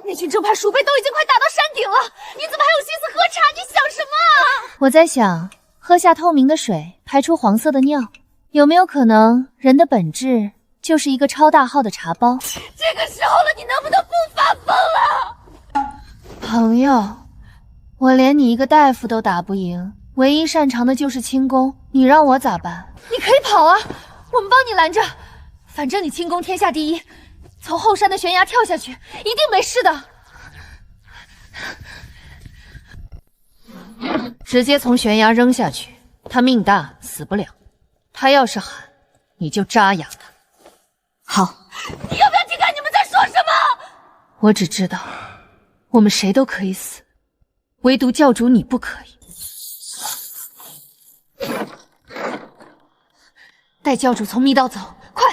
那群正派鼠辈都已经快打到山顶了，你怎么还有心思喝茶？你想什么啊？我在想，喝下透明的水，排出黄色的尿，有没有可能人的本质就是一个超大号的茶包？这个时候了，你能不能不发疯了？朋友，我连你一个大夫都打不赢，唯一擅长的就是轻功，你让我咋办？你可以跑啊，我们帮你拦着。反正你轻功天下第一，从后山的悬崖跳下去，一定没事的。直接从悬崖扔下去，他命大死不了。他要是喊，你就扎哑他。好，你要不要听看你们在说什么？我只知道，我们谁都可以死，唯独教主你不可以。带教主从密道走，快！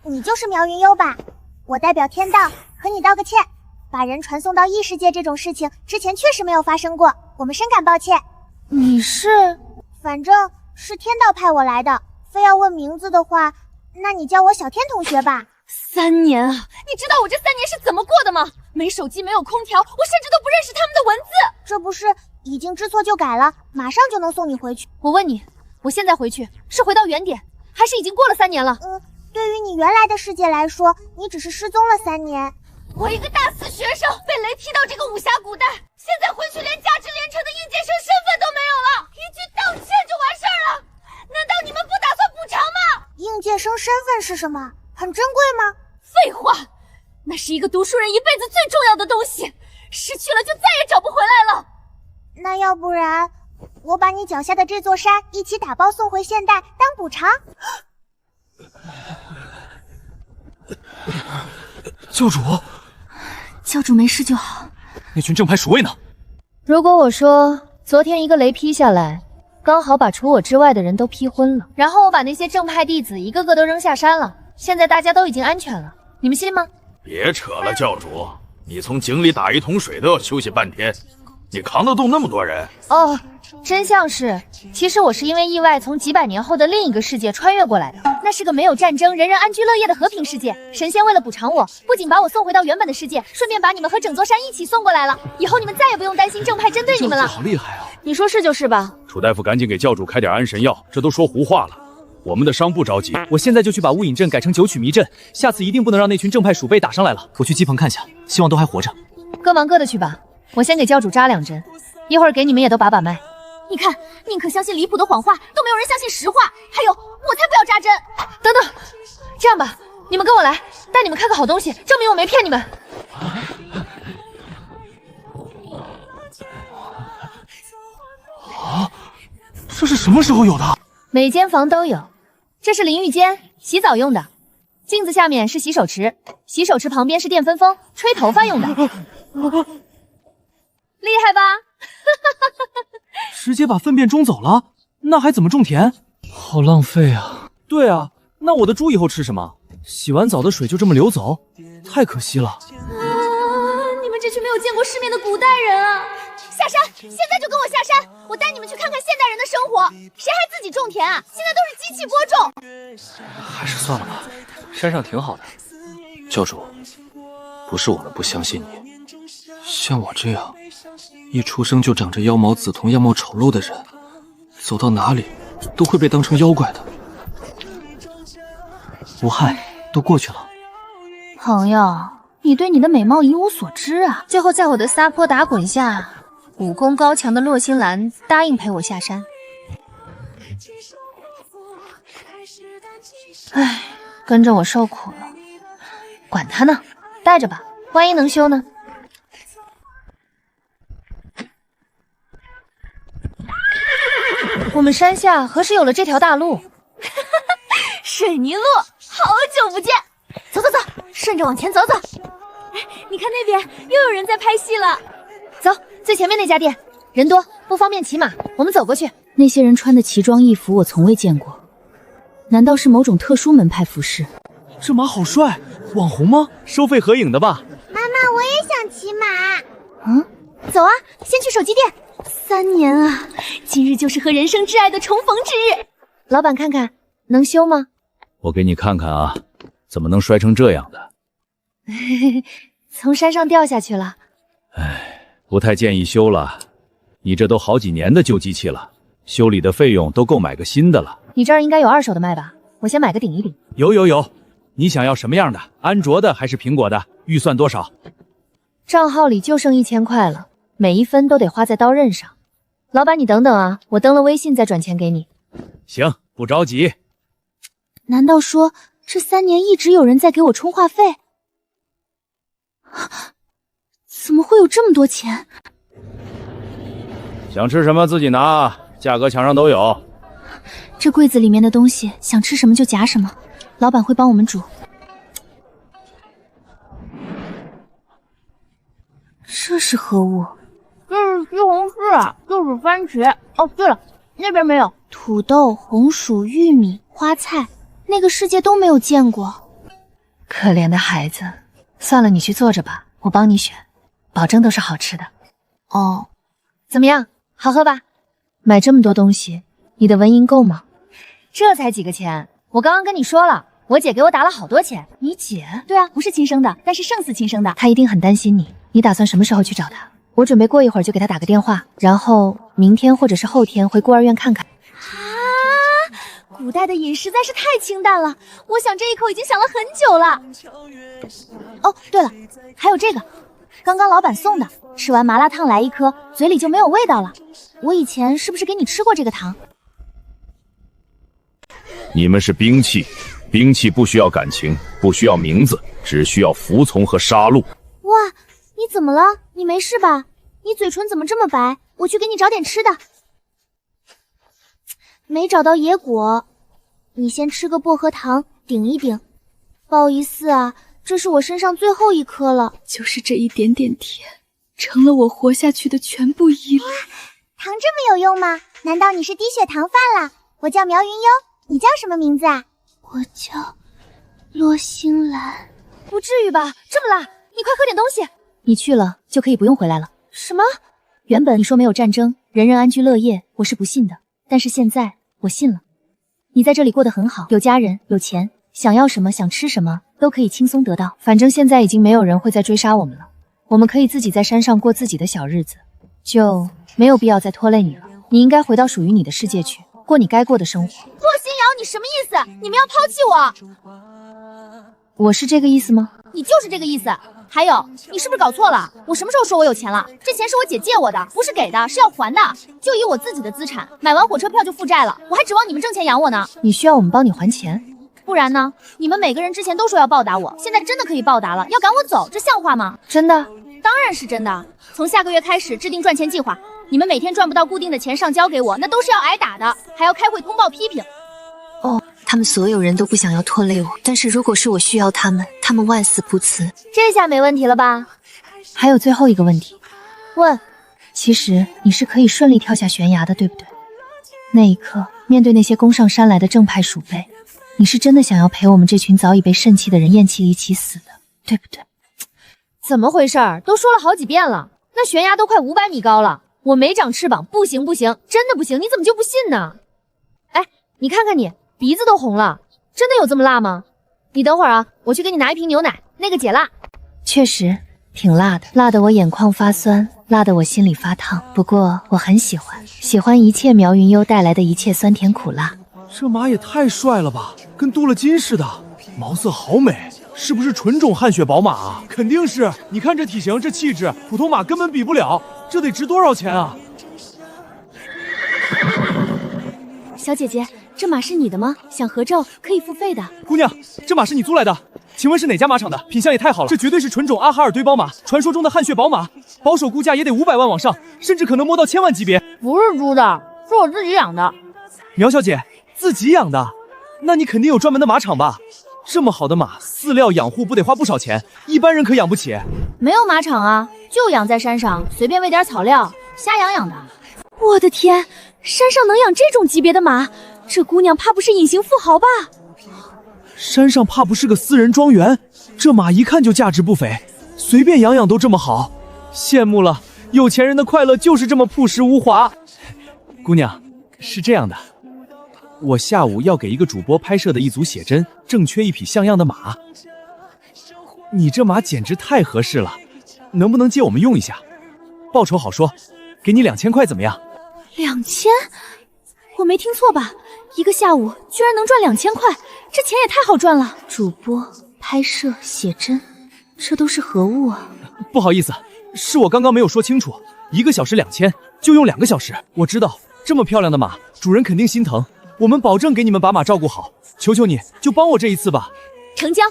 你就是苗云幽吧？我代表天道和你道个歉，把人传送到异世界这种事情之前确实没有发生过，我们深感抱歉。你是？反正是天道派我来的，非要问名字的话，那你叫我小天同学吧。3年啊，你知道我这3年是怎么过的吗？没手机，没有空调，我甚至都不认识他们的文字。这不是已经知错就改了，马上就能送你回去。我问你，我现在回去是回到原点，还是已经过了3年了？对于你原来的世界来说，你只是失踪了3年。我一个大四学生被雷劈到这个武侠古代，现在回去连价值连城的应届生身份都没有了，一句道歉就完事儿了？难道你们不打算补偿吗？应届生身份是什么？很珍贵吗？废话，那是一个读书人一辈子最重要的东西，失去了就再也找不回来了。那要不然，我把你脚下的这座山一起打包送回现代当补偿。教主没事就好。那群正派鼠卫呢？如果我说昨天一个雷劈下来，刚好把除我之外的人都劈昏了，然后我把那些正派弟子一个个都扔下山了，现在大家都已经安全了，你们信吗？别扯了，教主，你从井里打一桶水都要休息半天，你扛得动那么多人？哦，真相是，其实我是因为意外从几百年后的另一个世界穿越过来的，那是个没有战争、人人安居乐业的和平世界。神仙为了补偿我，不仅把我送回到原本的世界，顺便把你们和整座山一起送过来了。以后你们再也不用担心正派针对你们了。好厉害啊！你说是就是吧？楚大夫，赶紧给教主开点安神药，这都说胡话了。我们的伤不着急，我现在就去把雾隐镇改成九曲迷阵，下次一定不能让那群正派鼠辈打上来了。我去机棚看下，希望都还活着。各忙各的去吧，我先给教主扎2针，一会儿给你们也都把脉。你看，宁可相信离谱的谎话，都没有人相信实话。还有，我才不要扎针！等等，这样吧，你们跟我来，带你们看个好东西，证明我没骗你们。啊，这是什么时候有的？每间房都有，这是淋浴间，洗澡用的。镜子下面是洗手池，洗手池旁边是电风风，吹头发用的。厉害吧？直接把粪便冲走了，那还怎么种田？好浪费啊！对啊，那我的猪以后吃什么？洗完澡的水就这么流走，太可惜了。你们这群没有见过世面的古代人啊！下山，现在就跟我下山，我带你们去看看现代人的生活。谁还自己种田啊？现在都是机器播种。还是算了吧，山上挺好的。教主，不是我们不相信你，像我这样一出生就长着妖毛紫瞳、样貌丑陋的人，走到哪里都会被当成妖怪的。无害，都过去了。朋友，你对你的美貌一无所知啊！最后在我的撒泼打滚下，武功高强的洛星兰答应陪我下山。唉，跟着我受苦了，管他呢，带着吧，万一能修呢？我们山下何时有了这条大路？水泥路，好久不见。走走走，顺着往前走走。哎，你看那边又有人在拍戏了。走，最前面那家店，人多不方便骑马，我们走过去。那些人穿的奇装异服我从未见过，难道是某种特殊门派服饰？这马好帅，网红吗？收费合影的吧？妈妈，我也想骑马。走啊，先去手机店。3年啊，今日就是和人生挚爱的重逢之日。老板看看能修吗？我给你看看啊，怎么能摔成这样的？从山上掉下去了。不太建议修了，你这都好几年的旧机器了，修理的费用都够买个新的了。你这儿应该有2手的卖吧？我先买个顶一顶。有，你想要什么样的？安卓的还是苹果的？预算多少？账号里就剩1000块了，每一分都得花在刀刃上。老板，你等等啊，我登了微信再转钱给你。行，不着急。难道说这3年一直有人在给我充话费？怎么会有这么多钱？想吃什么自己拿，价格墙上都有。这柜子里面的东西，想吃什么就夹什么，老板会帮我们煮。这是何物？这是西红柿，就是番茄。哦，对了，那边没有。土豆、红薯、玉米、花菜，那个世界都没有见过。可怜的孩子，算了，你去坐着吧，我帮你选，保证都是好吃的。哦，怎么样，好喝吧？买这么多东西，你的纹银够吗？这才几个钱，我刚刚跟你说了，我姐给我打了好多钱。你姐？对啊，不是亲生的，但是胜似亲生的。她一定很担心你。你打算什么时候去找她？我准备过一会儿就给她打个电话，然后明天或者是后天回孤儿院看看。古代的饮实在是太清淡了，我想这一口已经想了很久了。哦，对了，还有这个，刚刚老板送的，吃完麻辣烫来一颗，嘴里就没有味道了。我以前是不是给你吃过这个糖？你们是兵器，兵器不需要感情，不需要名字，只需要服从和杀戮。哇，你怎么了？你没事吧？你嘴唇怎么这么白？我去给你找点吃的。没找到野果，你先吃个薄荷糖顶一顶。不好意思啊，这是我身上最后一颗了。就是这一点点甜，成了我活下去的全部依赖。糖这么有用吗？难道你是低血糖犯了？我叫苗云幽，你叫什么名字啊？我叫洛星兰。不至于吧，这么辣，你快喝点东西。你去了就可以不用回来了。什么？原本你说没有战争，人人安居乐业，我是不信的，但是现在我信了。你在这里过得很好，有家人，有钱，想要什么，想吃什么，都可以轻松得到。反正现在已经没有人会再追杀我们了，我们可以自己在山上过自己的小日子，就没有必要再拖累你了。你应该回到属于你的世界去，过你该过的生活。洛星瑶，你什么意思？你们要抛弃我？我是这个意思吗？你就是这个意思。还有，你是不是搞错了？我什么时候说我有钱了？这钱是我姐借我的，不是给的，是要还的。就以我自己的资产，买完火车票就负债了，我还指望你们挣钱养我呢。你需要我们帮你还钱？不然呢？你们每个人之前都说要报答我，现在真的可以报答了，要赶我走，这像话吗？真的？当然是真的。从下个月开始制定赚钱计划，你们每天赚不到固定的钱上交给我，那都是要挨打的，还要开会通报批评。哦，他们所有人都不想要拖累我，但是如果是我需要他们，他们万死不辞。这下没问题了吧？还有最后一个问题，问，其实你是可以顺利跳下悬崖的，对不对？那一刻，面对那些攻上山来的正派鼠辈，你是真的想要陪我们这群早已被肾气的人厌弃一起死的，对不对？怎么回事？都说了好几遍了，那悬崖都快500米高了，我没长翅膀，不行不行，真的不行，你怎么就不信呢？哎，你看看你，鼻子都红了，真的有这么辣吗？你等会儿啊，我去给你拿一瓶牛奶，那个解辣。确实挺辣的，辣得我眼眶发酸，辣得我心里发烫。不过我很喜欢一切苗云幽带来的一切酸甜苦辣。这马也太帅了吧，跟镀了金似的，毛色好美，是不是纯种汗血宝马啊？肯定是，你看这体型，这气质，普通马根本比不了，这得值多少钱啊？小姐姐，这马是你的吗？想合照可以付费的。姑娘，这马是你租来的？请问是哪家马场的？品相也太好了，这绝对是纯种阿哈尔堆宝马，传说中的汗血宝马，保守估价也得500万往上，甚至可能摸到1000万级别。不是租的，是我自己养的。苗小姐，自己养的？那你肯定有专门的马场吧？这么好的马，饲料养护不得花不少钱，一般人可养不起。没有马场啊，就养在山上，随便喂点草料，瞎养养的。我的天，山上能养这种级别的马，这姑娘怕不是隐形富豪吧？山上怕不是个私人庄园？这马一看就价值不菲，随便养养都这么好，羡慕了，有钱人的快乐就是这么朴实无华。姑娘，是这样的，我下午要给一个主播拍摄的一组写真，正缺一匹像样的马。你这马简直太合适了，能不能借我们用一下？报酬好说，给你2000块怎么样？2000？我没听错吧？一个下午居然能赚2000块，这钱也太好赚了。主播、拍摄、写真，这都是何物啊？不好意思，是我刚刚没有说清楚，1个小时2000，就用2个小时。我知道这么漂亮的马，主人肯定心疼，我们保证给你们把马照顾好。求求你，就帮我这一次吧。成交。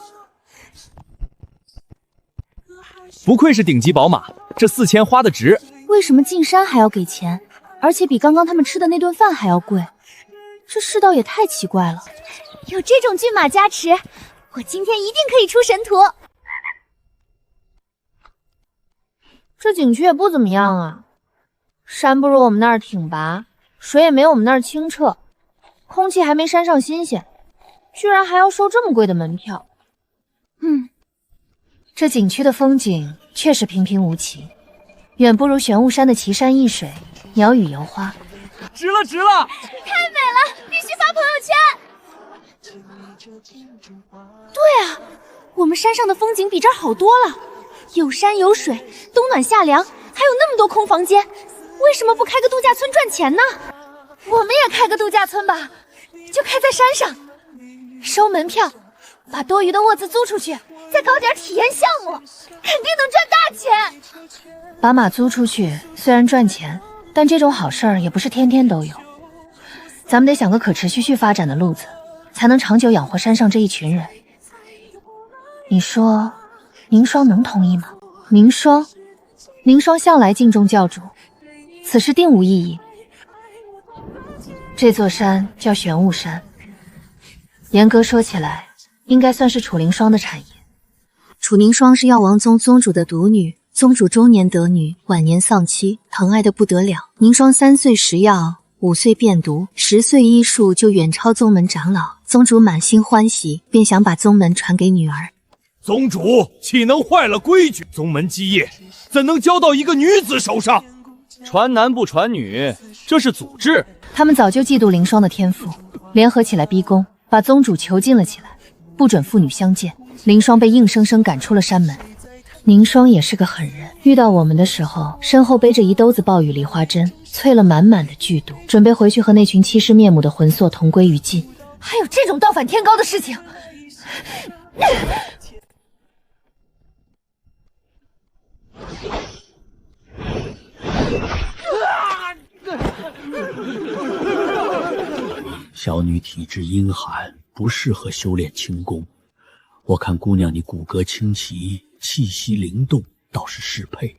不愧是顶级宝马，这4000花的值。为什么进山还要给钱，而且比刚刚他们吃的那顿饭还要贵？这世道也太奇怪了。有这种骏马加持，我今天一定可以出神图。这景区也不怎么样啊，山不如我们那儿挺拔，水也没我们那儿清澈，空气还没山上新鲜，居然还要收这么贵的门票。这景区的风景确实平平无奇，远不如玄武山的奇山异水，鸟语游花。值了，值了！太美了，必须发朋友圈。对啊，我们山上的风景比这儿好多了，有山有水，冬暖夏凉，还有那么多空房间，为什么不开个度假村赚钱呢？我们也开个度假村吧，就开在山上，收门票，把多余的卧子租出去，再搞点体验项目，肯定能赚大钱。把马租出去虽然赚钱，但这种好事儿也不是天天都有，咱们得想个可持续发展的路子，才能长久养活山上这一群人。你说宁霜能同意吗？宁霜向来敬重教主，此事定无异议。这座山叫玄武山，严格说起来应该算是楚灵霜的产业。楚宁霜是药王宗宗主的独女，宗主中年得女，晚年丧妻，疼爱的不得了。宁霜3岁食药，5岁变毒，10岁医术就远超宗门长老。宗主满心欢喜，便想把宗门传给女儿。宗主岂能坏了规矩？宗门基业怎能交到一个女子手上？传男不传女，这是祖制。他们早就嫉妒凌霜的天赋，联合起来逼宫，把宗主囚禁了起来，不准父女相见。凌霜被硬生生赶出了山门。宁霜也是个狠人，遇到我们的时候，身后背着一兜子暴雨梨花针，淬了满满的剧毒，准备回去和那群欺师灭母的魂魄同归于尽。还有这种倒反天高的事情！小女体质阴寒，不适合修炼轻功。我看姑娘你骨骼清奇，气息灵动，倒是适配。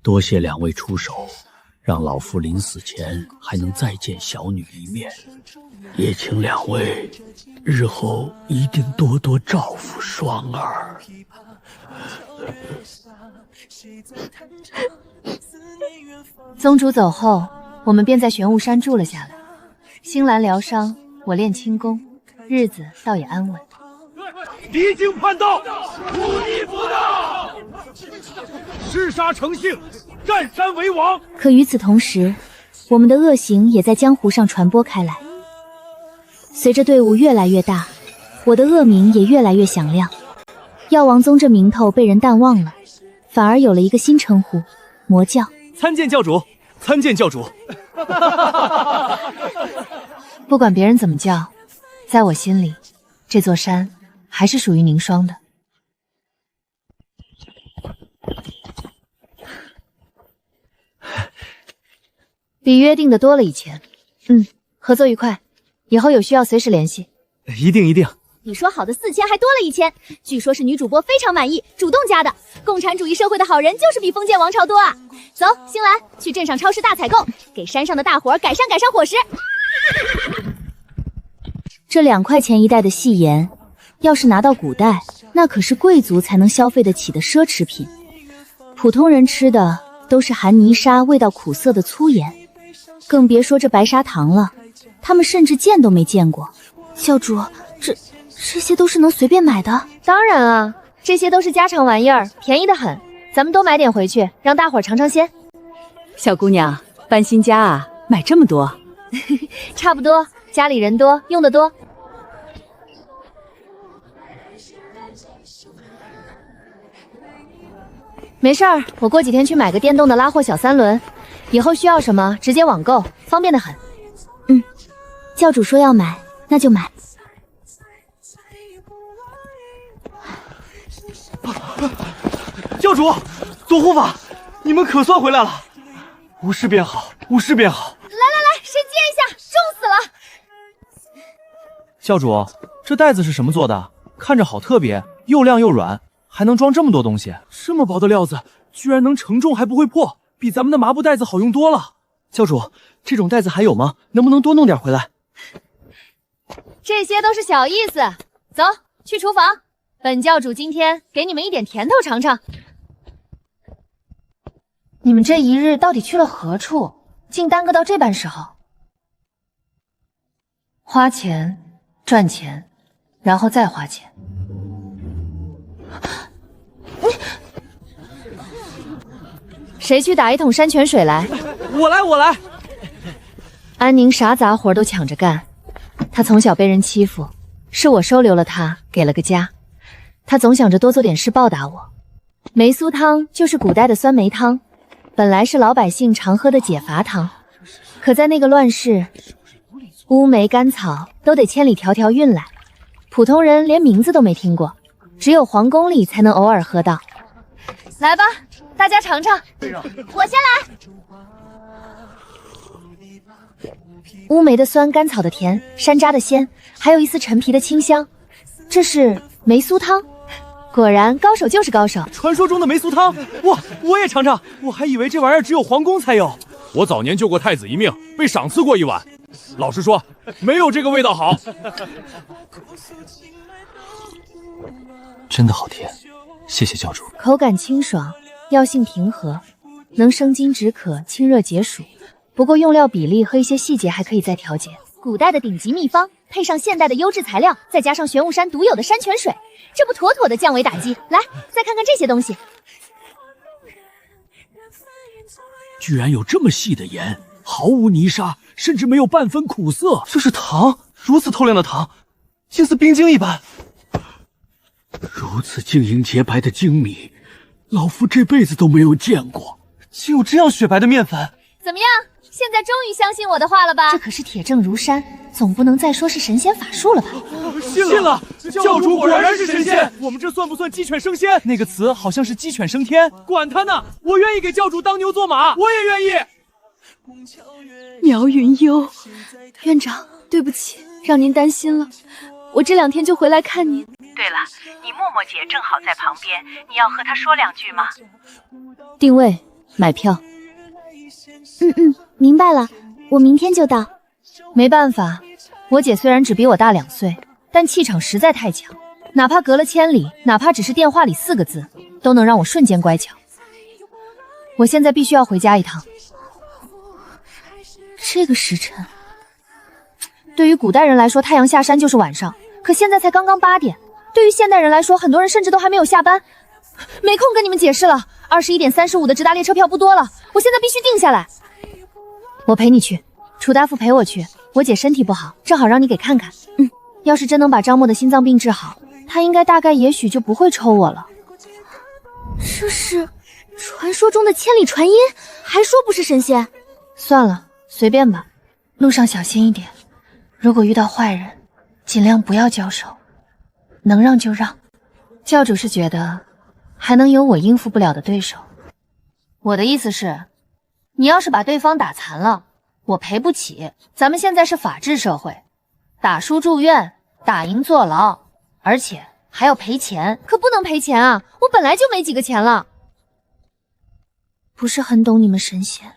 多谢两位出手，让老夫临死前还能再见小女一面。也请两位日后一定多多照顾双儿。宗主走后，我们便在玄武山住了下来。星兰疗伤，我练轻功，日子倒也安稳。离经叛道，忤逆佛道，弑杀成性，占山为王。可与此同时，我们的恶行也在江湖上传播开来。随着队伍越来越大，我的恶名也越来越响亮。药王宗这名头被人淡忘了，反而有了一个新称呼——魔教。参见教主，参见教主。不管别人怎么叫，在我心里，这座山还是属于宁霜的。比约定的多了一千。合作愉快，以后有需要随时联系。一定一定。你说好的4000还多了1000，据说是女主播非常满意，主动加的。共产主义社会的好人就是比封建王朝多啊！走，星兰，去镇上超市大采购，给山上的大伙改善伙食。这2块钱一袋的细盐，要是拿到古代，那可是贵族才能消费得起的奢侈品。普通人吃的都是含泥沙、味道苦涩的粗盐，更别说这白砂糖了，他们甚至见都没见过。教主，这些都是能随便买的？当然啊，这些都是家常玩意儿，便宜得很。咱们多买点回去，让大伙儿尝尝鲜。小姑娘，搬新家啊，买这么多？差不多，家里人多，用得多。没事儿，我过几天去买个电动的拉货小3轮，以后需要什么直接网购，方便的很。教主说要买，那就买。教主，左护法，你们可算回来了！无事便好，无事便好。来，谁接一下？重死了！教主，这袋子是什么做的？看着好特别，又亮又软，还能装这么多东西。这么薄的料子，居然能承重还不会破，比咱们的麻布袋子好用多了。教主，这种袋子还有吗？能不能多弄点回来？这些都是小意思，走去厨房。本教主今天给你们一点甜头尝尝。你们这一日到底去了何处？竟耽搁到这般时候？花钱，赚钱，然后再花钱。谁去打一桶山泉水来？我来。安宁啥杂活都抢着干。他从小被人欺负，是我收留了他，给了个家。他总想着多做点事报答我。梅苏汤就是古代的酸梅汤，本来是老百姓常喝的解乏汤，可在那个乱世，乌梅甘草都得千里迢迢运来，普通人连名字都没听过，只有皇宫里才能偶尔喝到。来吧，大家尝尝。我先来。乌梅的酸，甘草的甜，山楂的鲜，还有一丝陈皮的清香。这是梅苏汤，果然高手就是高手。传说中的梅苏汤，哇，我也尝尝。我还以为这玩意儿只有皇宫才有。我早年救过太子一命，被赏赐过一碗。老实说，没有这个味道好。真的好甜，谢谢教主。口感清爽，药性平和，能生津止渴、清热解暑。不过用料比例和一些细节还可以再调节。古代的顶级秘方，配上现代的优质材料，再加上玄武山独有的山泉水，这不妥妥的降维打击？来，再看看这些东西，居然有这么细的盐，毫无泥沙，甚至没有半分苦涩。这是糖，如此透亮的糖，竟似冰晶一般。如此晶莹洁白的精米，老夫这辈子都没有见过。竟有这样雪白的面粉，怎么样？现在终于相信我的话了吧？这可是铁证如山，总不能再说是神仙法术了吧？信了，教主果然是神仙。我们这算不算鸡犬升仙？那个词好像是鸡犬升天。管他呢，我愿意给教主当牛做马，我也愿意。苗云幽，院长，对不起，让您担心了。我这2天就回来看您。对了，你默默姐正好在旁边，你要和她说2句吗？定位，买票。明白了，我明天就到。没办法，我姐虽然只比我大2岁，但气场实在太强，哪怕隔了千里，哪怕只是电话里4个字，都能让我瞬间乖巧。我现在必须要回家一趟。这个时辰，对于古代人来说，太阳下山就是晚上，可现在才刚刚8点。对于现代人来说，很多人甚至都还没有下班。没空跟你们解释了，21点35的直达列车票不多了，我现在必须定下来。我陪你去，楚大夫陪我去，我姐身体不好，正好让你给看看。要是真能把张默的心脏病治好，他应该也许就不会抽我了。这是传说中的千里传音，还说不是神仙。算了，随便吧，路上小心一点，如果遇到坏人，尽量不要交手，能让就让。教主是觉得还能有我应付不了的对手。我的意思是，你要是把对方打残了，我赔不起。咱们现在是法治社会，打输住院，打赢坐牢，而且还要赔钱。可不能赔钱啊，我本来就没几个钱了。不是很懂你们神仙。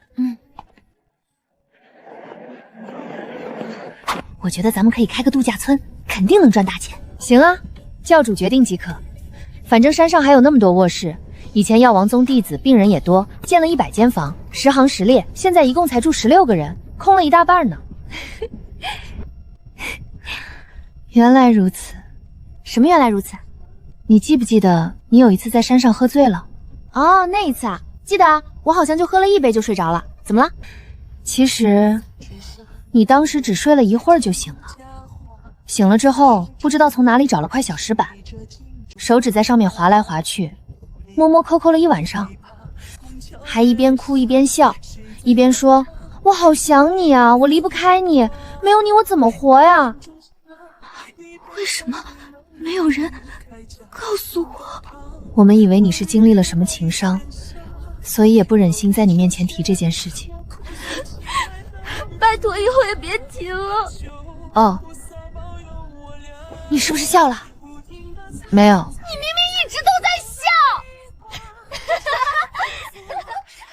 我觉得咱们可以开个度假村，肯定能赚大钱。行啊，教主决定即可。反正山上还有那么多卧室，以前药王宗弟子病人也多，建了100间房，10行10列，现在一共才住16个人，空了一大半呢。原来如此。什么原来如此？你记不记得你有一次在山上喝醉了？哦，那一次啊，记得啊，我好像就喝了1杯就睡着了。怎么了？其实你当时只睡了一会儿就醒了，醒了之后不知道从哪里找了块小石板，手指在上面划来划去，摸摸抠抠了一晚上，还一边哭一边笑，一边说：“我好想你啊，我离不开你，没有你我怎么活呀？”为什么没有人告诉我？我们以为你是经历了什么情伤，所以也不忍心在你面前提这件事情。拜托以后也别提了。哦，你是不是笑了？没有。你明明一直都在笑。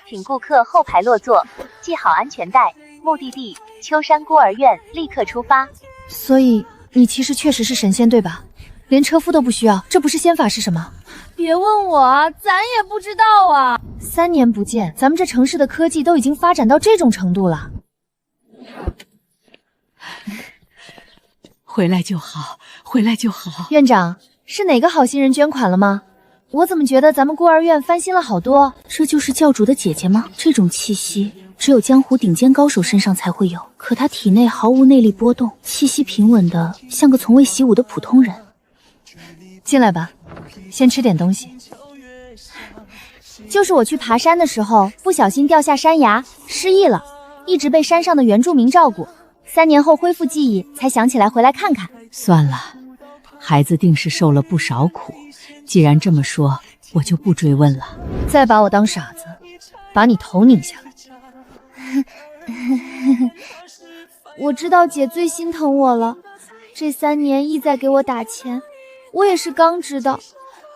请顾客后排落座，系好安全带，目的地秋山孤儿院，立刻出发。所以你其实确实是神仙对吧？连车夫都不需要，这不是仙法是什么？别问我啊，咱也不知道啊。3年不见，咱们这城市的科技都已经发展到这种程度了。回来就好，回来就好。院长，是哪个好心人捐款了吗？我怎么觉得咱们孤儿院翻新了好多？这就是教主的姐姐吗？这种气息只有江湖顶尖高手身上才会有，可她体内毫无内力波动，气息平稳的像个从未习武的普通人。进来吧，先吃点东西。就是我去爬山的时候不小心掉下山崖，失忆了，一直被山上的原住民照顾。3年后恢复记忆，才想起来回来看看。算了，孩子定是受了不少苦。既然这么说，我就不追问了。再把我当傻子，把你头拧下来。我知道姐最心疼我了，这3年一再给我打钱，我也是刚知道，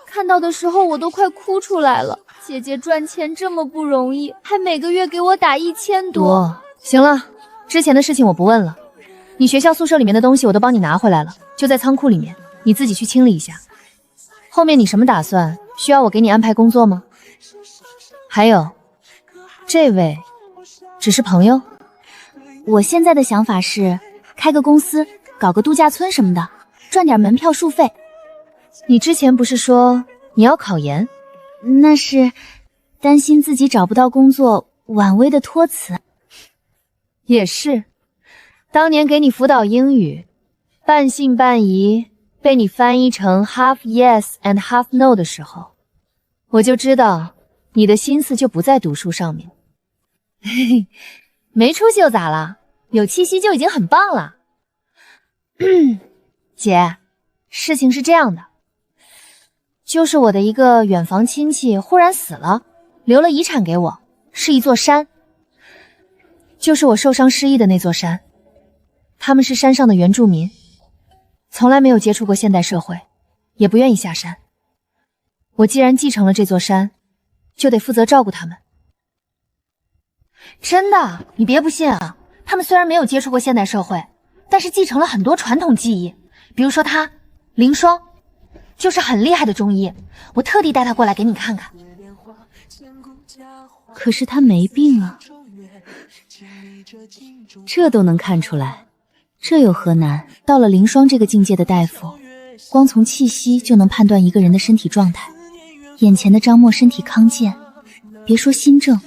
看到的时候我都快哭出来了。姐姐赚钱这么不容易，还每个月给我打1000多。行了，之前的事情我不问了。你学校宿舍里面的东西我都帮你拿回来了，就在仓库里面，你自己去清理一下。后面你什么打算？需要我给你安排工作吗？还有，这位只是朋友。我现在的想法是开个公司，搞个度假村什么的，赚点门票书费。你之前不是说你要考研？那是担心自己找不到工作，婉微的托词。也是，当年给你辅导英语，半信半疑，被你翻译成 half yes and half no 的时候，我就知道你的心思就不在读书上面。嘿嘿，没出息又咋了？有气息就已经很棒了。姐，事情是这样的，就是我的一个远房亲戚忽然死了，留了遗产给我，是一座山，就是我受伤失忆的那座山。他们是山上的原住民，从来没有接触过现代社会，也不愿意下山。我既然继承了这座山，就得负责照顾他们。真的，你别不信啊，他们虽然没有接触过现代社会，但是继承了很多传统技艺，比如说他林霜就是很厉害的中医，我特地带他过来给你看看。可是他没病啊。这都能看出来，这有何难？到了林霜这个境界的大夫，光从气息就能判断一个人的身体状态。眼前的张默身体康健，别说心症，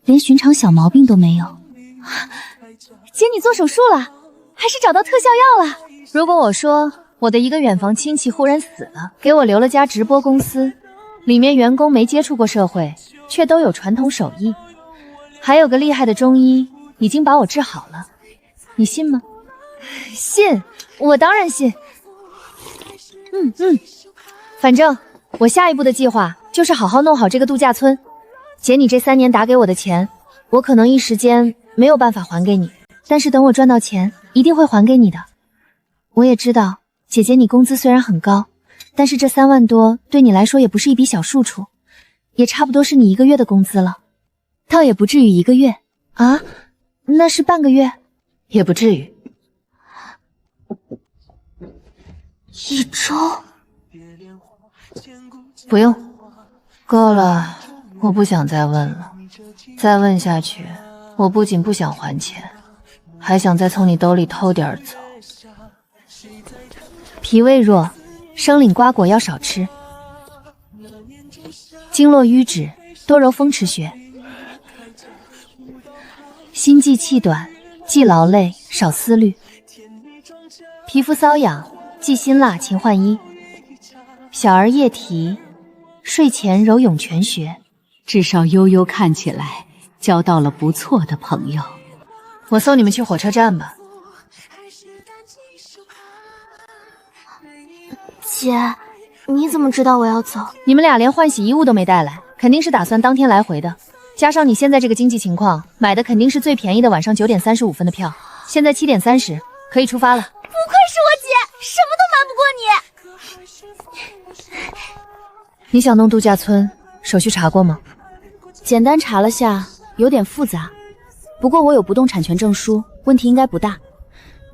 连寻常小毛病都没有。姐，你做手术了，还是找到特效药了？如果我说我的一个远房亲戚忽然死了，给我留了家直播公司，里面员工没接触过社会，却都有传统手艺，还有个厉害的中医已经把我治好了，你信吗？信，我当然信。反正我下一步的计划就是好好弄好这个度假村。姐，你这3年打给我的钱，我可能一时间没有办法还给你，但是等我赚到钱，一定会还给你的。我也知道，姐姐你工资虽然很高，但是这3万多对你来说也不是一笔小数处，也差不多是你1个月的工资了。倒也不至于1个月啊，那是半个月，也不至于。1周？不用，够了，我不想再问了。再问下去，我不仅不想还钱，还想再从你兜里偷点走。脾胃弱，生冷瓜果要少吃。经络瘀滞，多揉风池穴。心悸气短，忌劳累，少思虑。皮肤瘙痒，忌辛辣，勤换衣。小儿夜啼，睡前揉涌泉穴。至少悠悠看起来交到了不错的朋友。我送你们去火车站吧。姐，你怎么知道我要走？你们俩连换洗衣物都没带来，肯定是打算当天来回的。加上你现在这个经济情况，买的肯定是最便宜的晚上9点35分的票。现在7点30，可以出发了。不愧是我姐，什么都瞒不过你。你想弄度假村，手续查过吗？简单查了下，有点复杂。不过我有不动产权证书，问题应该不大。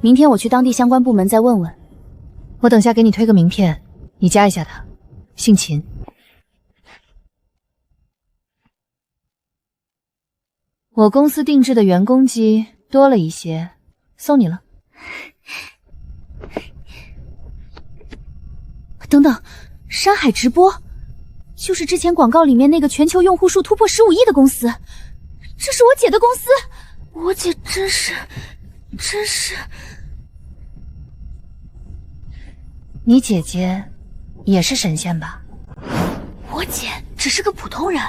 明天我去当地相关部门再问问。我等下给你推个名片，你加一下他，姓秦。我公司定制的员工机多了一些，送你了。等等，山海直播，就是之前广告里面那个全球用户数突破15亿的公司，这是我姐的公司。我姐真是……你姐姐也是神仙吧？我姐只是个普通人，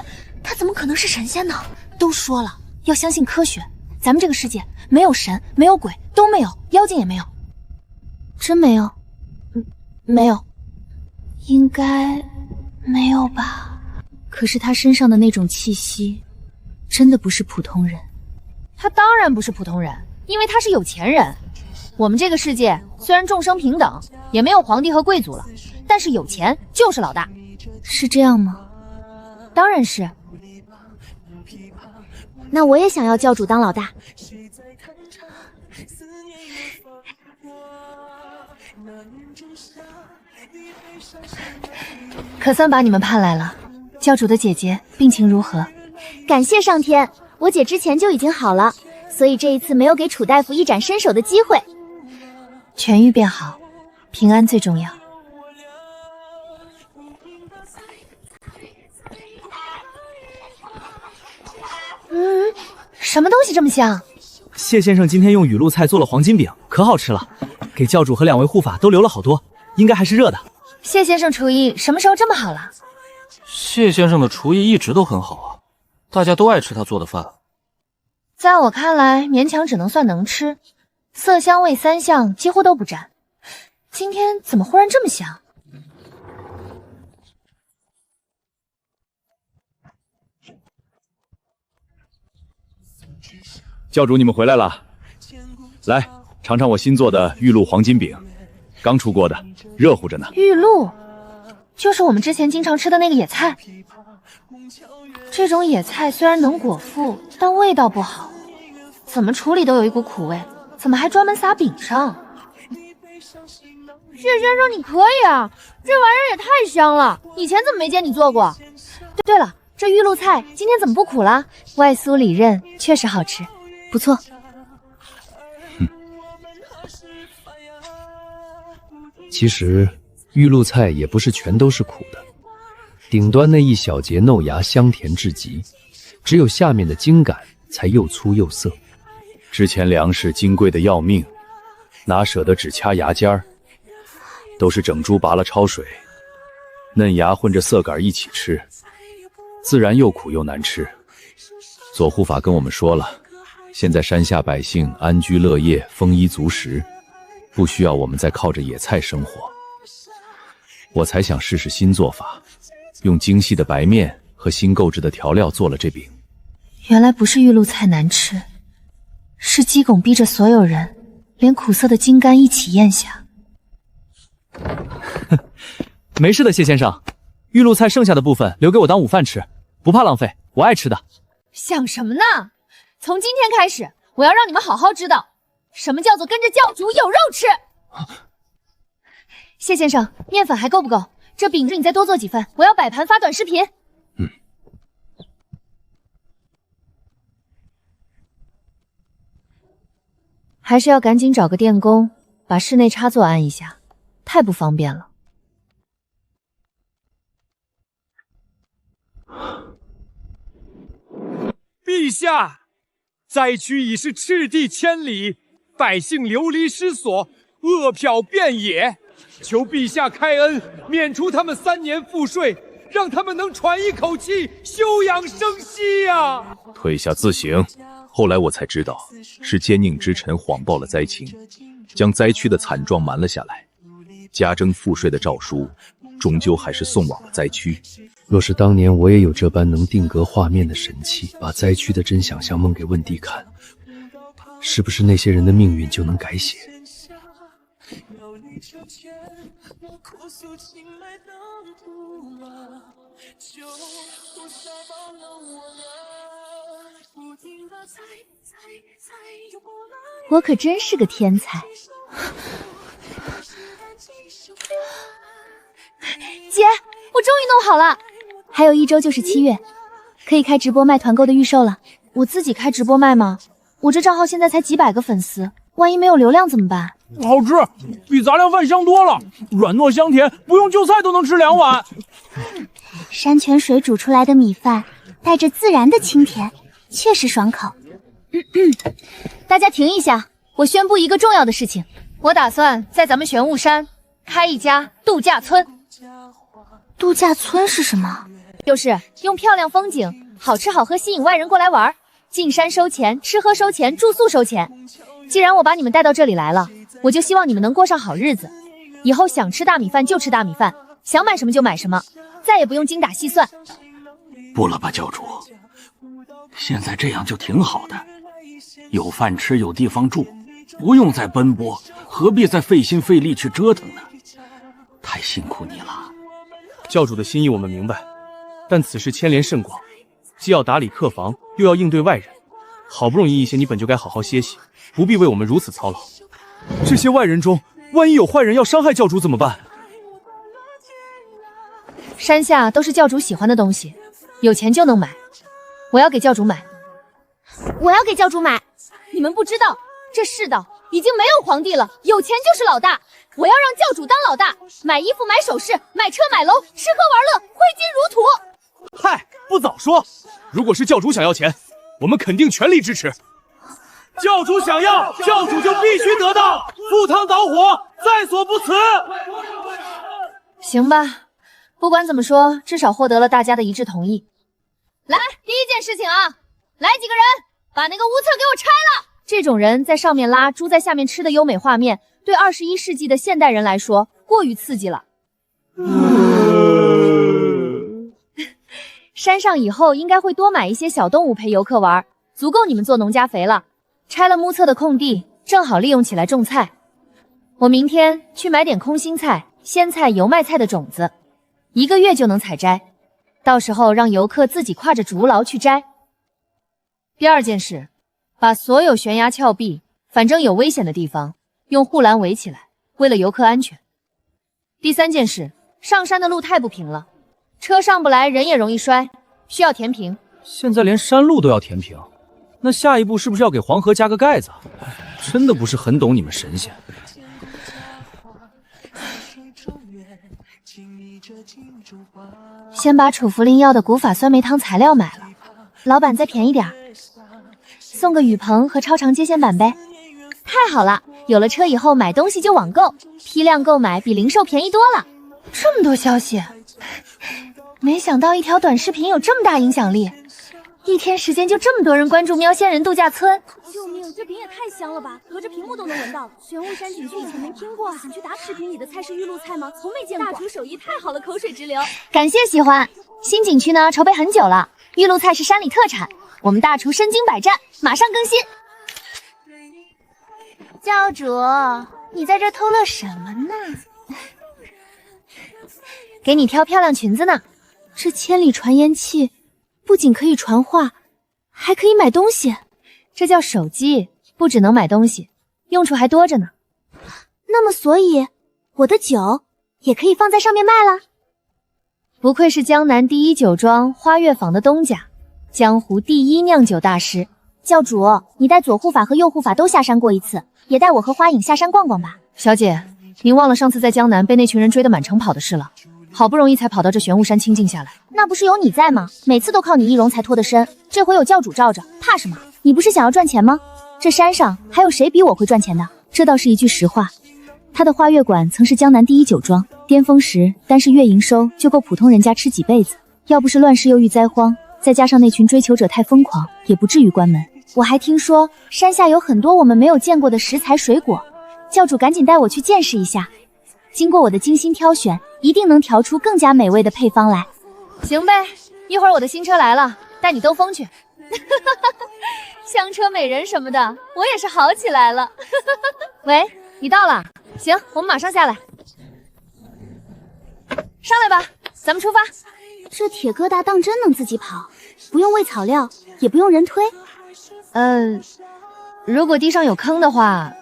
她怎么可能是神仙呢？都说了，要相信科学。咱们这个世界没有神，没有鬼，都没有，妖精也没有。真没有？没有。应该没有吧？可是她身上的那种气息，真的不是普通人。她当然不是普通人，因为她是有钱人。我们这个世界虽然众生平等，也没有皇帝和贵族了，但是有钱就是老大。是这样吗？当然是。那我也想要教主当老大。可算把你们盼来了。教主的姐姐病情如何？感谢上天，我姐之前就已经好了，所以这一次没有给楚大夫一展身手的机会。痊愈便好，平安最重要。什么东西这么香？谢先生今天用雨露菜做了黄金饼，可好吃了，给教主和2位护法都留了好多，应该还是热的。谢先生厨艺什么时候这么好了？谢先生的厨艺一直都很好啊，大家都爱吃他做的饭。在我看来，勉强只能算能吃，色香味3项几乎都不沾。今天怎么忽然这么香？教主，你们回来了，来尝尝我新做的玉露黄金饼，刚出锅的，热乎着呢。玉露，就是我们之前经常吃的那个野菜。这种野菜虽然能果腹，但味道不好，怎么处理都有一股苦味，怎么还专门撒饼上？谢先生，你可以啊，这玩意儿也太香了，以前怎么没见你做过？对了，这玉露菜今天怎么不苦了？外酥里韧，确实好吃，不错。其实玉露菜也不是全都是苦的，顶端那一小节嫩芽香甜至极，只有下面的茎秆才又粗又涩。之前粮食金贵的要命，哪舍得只掐芽尖儿，都是整株拔了焯水，嫩芽混着涩杆一起吃，自然又苦又难吃。左护法跟我们说了，现在山下百姓安居乐业，丰衣足食，不需要我们再靠着野菜生活。我才想试试新做法，用精细的白面和新购置的调料做了这饼。原来不是玉露菜难吃，是鸡拱逼着所有人连苦涩的茎干一起咽下。没事的，谢先生，玉露菜剩下的部分留给我当午饭吃，不怕浪费，我爱吃的。想什么呢？从今天开始，我要让你们好好知道什么叫做跟着教主有肉吃。谢先生，面粉还够不够？这饼子你再多做几份，我要摆盘发短视频。还是要赶紧找个电工，把室内插座安一下，太不方便了。陛下，灾区已是赤地千里，百姓流离失所，饿殍遍野。求陛下开恩，免除他们3年赋税，让他们能喘一口气，休养生息呀！退下自省。后来我才知道，是奸佞之臣谎报了灾情，将灾区的惨状瞒了下来。加征赋税的诏书，终究还是送往了灾区。若是当年我也有这般能定格画面的神器，把灾区的真相像梦给问帝看，是不是那些人的命运就能改写？我可真是个天才。姐，我终于弄好了，还有1周就是7月，可以开直播卖团购的预售了。我自己开直播卖吗？我这账号现在才几百个粉丝，万一没有流量怎么办？好吃，比杂粮饭香多了，软糯香甜，不用就菜都能吃2碗。山泉水煮出来的米饭，带着自然的清甜，确实爽口。大家停一下，我宣布一个重要的事情，我打算在咱们玄雾山开一家度假村。度假村是什么？就是用漂亮风景、好吃好喝吸引外人过来玩，进山收钱，吃喝收钱，住宿收钱。既然我把你们带到这里来了，我就希望你们能过上好日子，以后想吃大米饭就吃大米饭，想买什么就买什么，再也不用精打细算。不了吧，教主，现在这样就挺好的，有饭吃，有地方住，不用再奔波，何必再费心费力去折腾呢？太辛苦你了。教主的心意我们明白，但此事牵连甚广，既要打理客房，又要应对外人，好不容易一些，你本就该好好歇息，不必为我们如此操劳。这些外人中，万一有坏人要伤害教主怎么办？山下都是教主喜欢的东西，有钱就能买。我要给教主买。我要给教主买。你们不知道，这世道已经没有皇帝了，有钱就是老大。我要让教主当老大，买衣服、买首饰、买车、买楼，吃喝玩乐，挥金如土。嗨，不早说！如果是教主想要钱，我们肯定全力支持。教主想要，教主就必须得到，赴汤蹈火，在所不辞。行吧，不管怎么说，至少获得了大家的一致同意。来，第一件事情啊，来几个人，把那个屋侧给我拆了。这种人在上面拉，猪在下面吃的优美画面，对21世纪的现代人来说过于刺激了。山上以后应该会多买一些小动物陪游客玩，足够你们做农家肥了。拆了目测的空地，正好利用起来种菜。我明天去买点空心菜、鲜菜、油麦菜的种子，1个月就能采摘，到时候让游客自己挎着竹篓去摘。第二件事，把所有悬崖峭壁，反正有危险的地方，用护栏围起来，为了游客安全。第三件事，上山的路太不平了，车上不来，人也容易摔，需要填平。现在连山路都要填平，那下一步是不是要给黄河加个盖子？真的不是很懂你们神仙。先把楚茯苓药的古法酸梅汤材料买了，老板再便宜点儿，送个雨棚和超长接线板呗。太好了，有了车以后买东西就网购，批量购买比零售便宜多了。这么多消息，没想到一条短视频有这么大影响力，一天时间就这么多人关注喵仙人度假村。救命，这饼也太香了吧，隔着屏幕都能闻到。玄雾山景区以前没听过，想去打视频里的菜是玉露菜吗？从没见过。大厨手艺太好了，口水直流。感谢喜欢。新景区呢，筹备很久了，玉露菜是山里特产，我们大厨身经百战，马上更新。教主，你在这偷乐什么呢？给你挑漂亮裙子呢。这千里传言器不仅可以传话，还可以买东西。这叫手机，不只能买东西，用处还多着呢。那么所以我的酒也可以放在上面卖了？不愧是江南第一酒庄花月坊的东家，江湖第一酿酒大师。教主，你带左护法和右护法都下山过一次，也带我和花影下山逛逛吧。小姐，您忘了上次在江南被那群人追得满城跑的事了？好不容易才跑到这玄雾山清静下来。那不是有你在吗？每次都靠你易容才脱得身，这回有教主罩着，怕什么？你不是想要赚钱吗？这山上还有谁比我会赚钱的？这倒是一句实话。他的花月馆曾是江南第一酒庄，巅峰时单是月营收就够普通人家吃几辈子。要不是乱世又遇灾荒，再加上那群追求者太疯狂，也不至于关门。我还听说山下有很多我们没有见过的食材水果，教主赶紧带我去见识一下。经过我的精心挑选，一定能调出更加美味的配方来。行呗，一会儿我的新车来了，带你兜风去。香车美人什么的，我也是好起来了。喂，你到了？行，我们马上下来。上来吧，咱们出发。这铁疙瘩当真能自己跑，不用喂草料，也不用人推？如果地上有坑的话，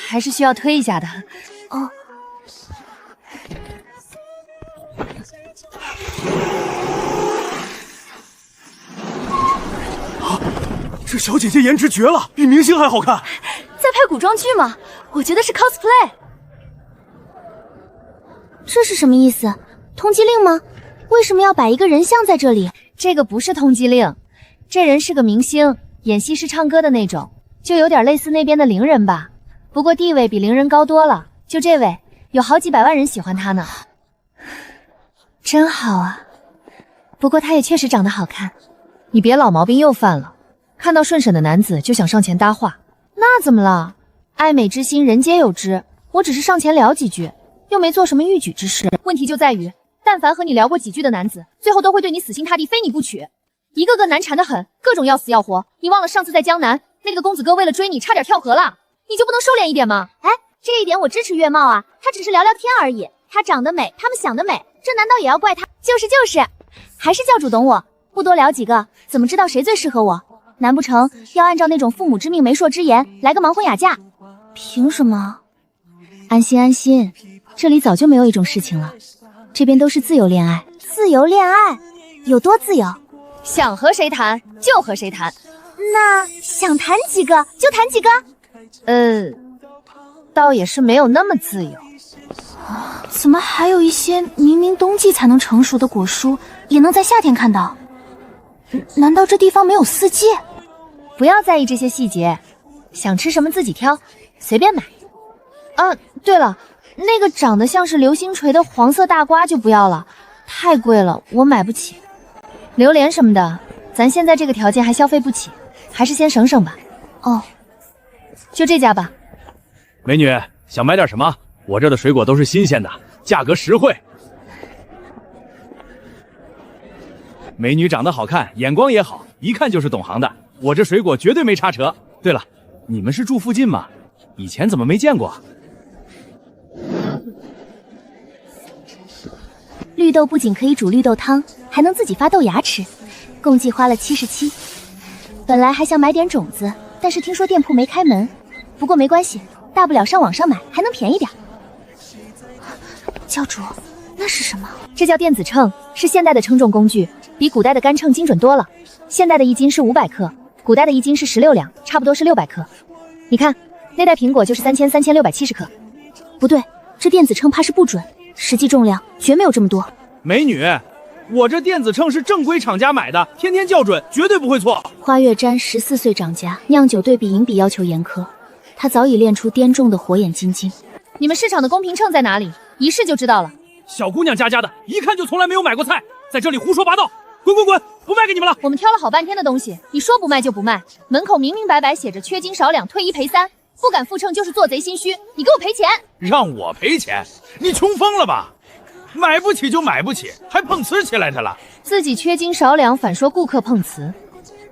还是需要推一下的。哦。这小姐姐颜值绝了，比明星还好看。在拍古装剧吗？我觉得是 cosplay。这是什么意思？通缉令吗？为什么要摆一个人像在这里？这个不是通缉令，这人是个明星，演戏是唱歌的那种，就有点类似那边的伶人吧，不过地位比伶人高多了。就这位，有好几百万人喜欢他呢。真好啊，不过他也确实长得好看。你别老毛病又犯了，看到顺审的男子就想上前搭话，那怎么了？爱美之心人皆有之，我只是上前聊几句，又没做什么逾矩之事。问题就在于，但凡和你聊过几句的男子，最后都会对你死心塌地，非你不娶，一个个难缠得很，各种要死要活。你忘了上次在江南，那个公子哥为了追你差点跳河了，你就不能收敛一点吗？哎，这一点我支持月貌啊，他只是聊聊天而已，他长得美，他们想得美，这难道也要怪他？就是，还是教主懂我，不多聊几个，怎么知道谁最适合我？难不成要按照那种父母之命媒妁之言来个盲婚哑嫁？凭什么？安心安心，这里早就没有一种事情了，这边都是自由恋爱。自由恋爱有多自由？想和谁谈就和谁谈。那想谈几个就谈几个？倒也是没有那么自由。怎么还有一些明明冬季才能成熟的果蔬，也能在夏天看到？难道这地方没有四季？不要在意这些细节，想吃什么自己挑，随便买。啊，对了，那个长得像是流星锤的黄色大瓜就不要了，太贵了，我买不起。榴莲什么的，咱现在这个条件还消费不起，还是先省省吧。哦，就这家吧。美女，想买点什么？我这的水果都是新鲜的，价格实惠。美女长得好看，眼光也好，一看就是懂行的。我这水果绝对没差扯。对了，你们是住附近吗？以前怎么没见过？绿豆不仅可以煮绿豆汤，还能自己发豆芽吃，共计花了77。本来还想买点种子，但是听说店铺没开门。不过没关系，大不了上网上买，还能便宜点。教主，那是什么？这叫电子秤，是现代的称重工具，比古代的干秤精准多了。现代的1斤是500克，古代的1斤是16两，差不多是600克。你看，那袋苹果就是3670克。不对，这电子秤怕是不准，实际重量绝没有这么多。美女，我这电子秤是正规厂家买的，天天校准，绝对不会错。花月瞻14岁长家，酿酒对比银比要求严苛，他早已练出颠重的火眼金睛。你们市场的公平秤在哪里？一试就知道了。小姑娘家的，一看就从来没有买过菜，在这里胡说八道，滚滚滚，不卖给你们了。我们挑了好半天的东西，你说不卖就不卖，门口明明白白写着缺斤少两，退1赔3，不敢付秤就是做贼心虚，你给我赔钱。让我赔钱？你穷疯了吧？买不起就买不起，还碰瓷起来的了。自己缺斤少两，反说顾客碰瓷，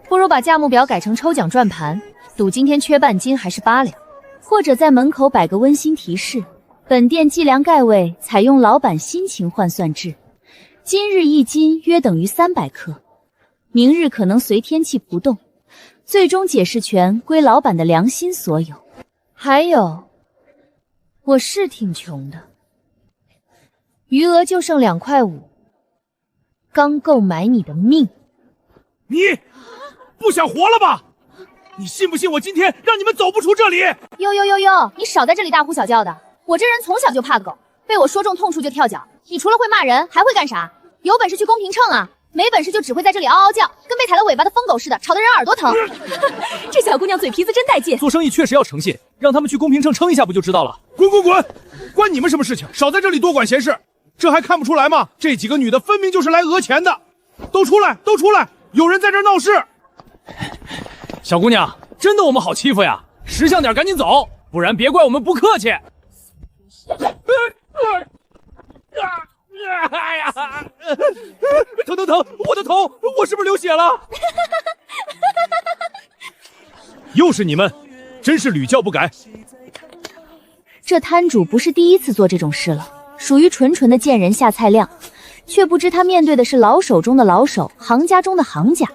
不如把价目表改成抽奖转盘，赌今天缺半斤还是8两，或者在门口摆个温馨提示：本店计量盖位采用老板心情换算制，今日1斤约等于300克，明日可能随天气不动，最终解释权归老板的良心所有。还有，我是挺穷的，余额就剩2.5块，刚够买你的命。你不想活了吧？你信不信我今天让你们走不出这里？哟，你少在这里大呼小叫的！我这人从小就怕狗，被我说中痛处就跳脚，你除了会骂人，还会干啥？有本事去公屏秤啊！没本事就只会在这里嗷嗷叫，跟被踩了尾巴的疯狗似的，吵得人耳朵疼。这小姑娘嘴皮子真带劲。做生意确实要诚信，让他们去公屏秤称一下不就知道了？滚滚滚！关你们什么事情？少在这里多管闲事。这还看不出来吗？这几个女的分明就是来讹钱的。都出来，都出来！有人在这儿闹事。小姑娘，真的我们好欺负呀！识相点，赶紧走，不然别怪我们不客气。哎呀，疼疼疼！我的头，我是不是流血了？又是你们，真是屡教不改。这摊主不是第一次做这种事了，属于纯纯的见人下菜量，却不知他面对的是老手中的老手，行家中的行家。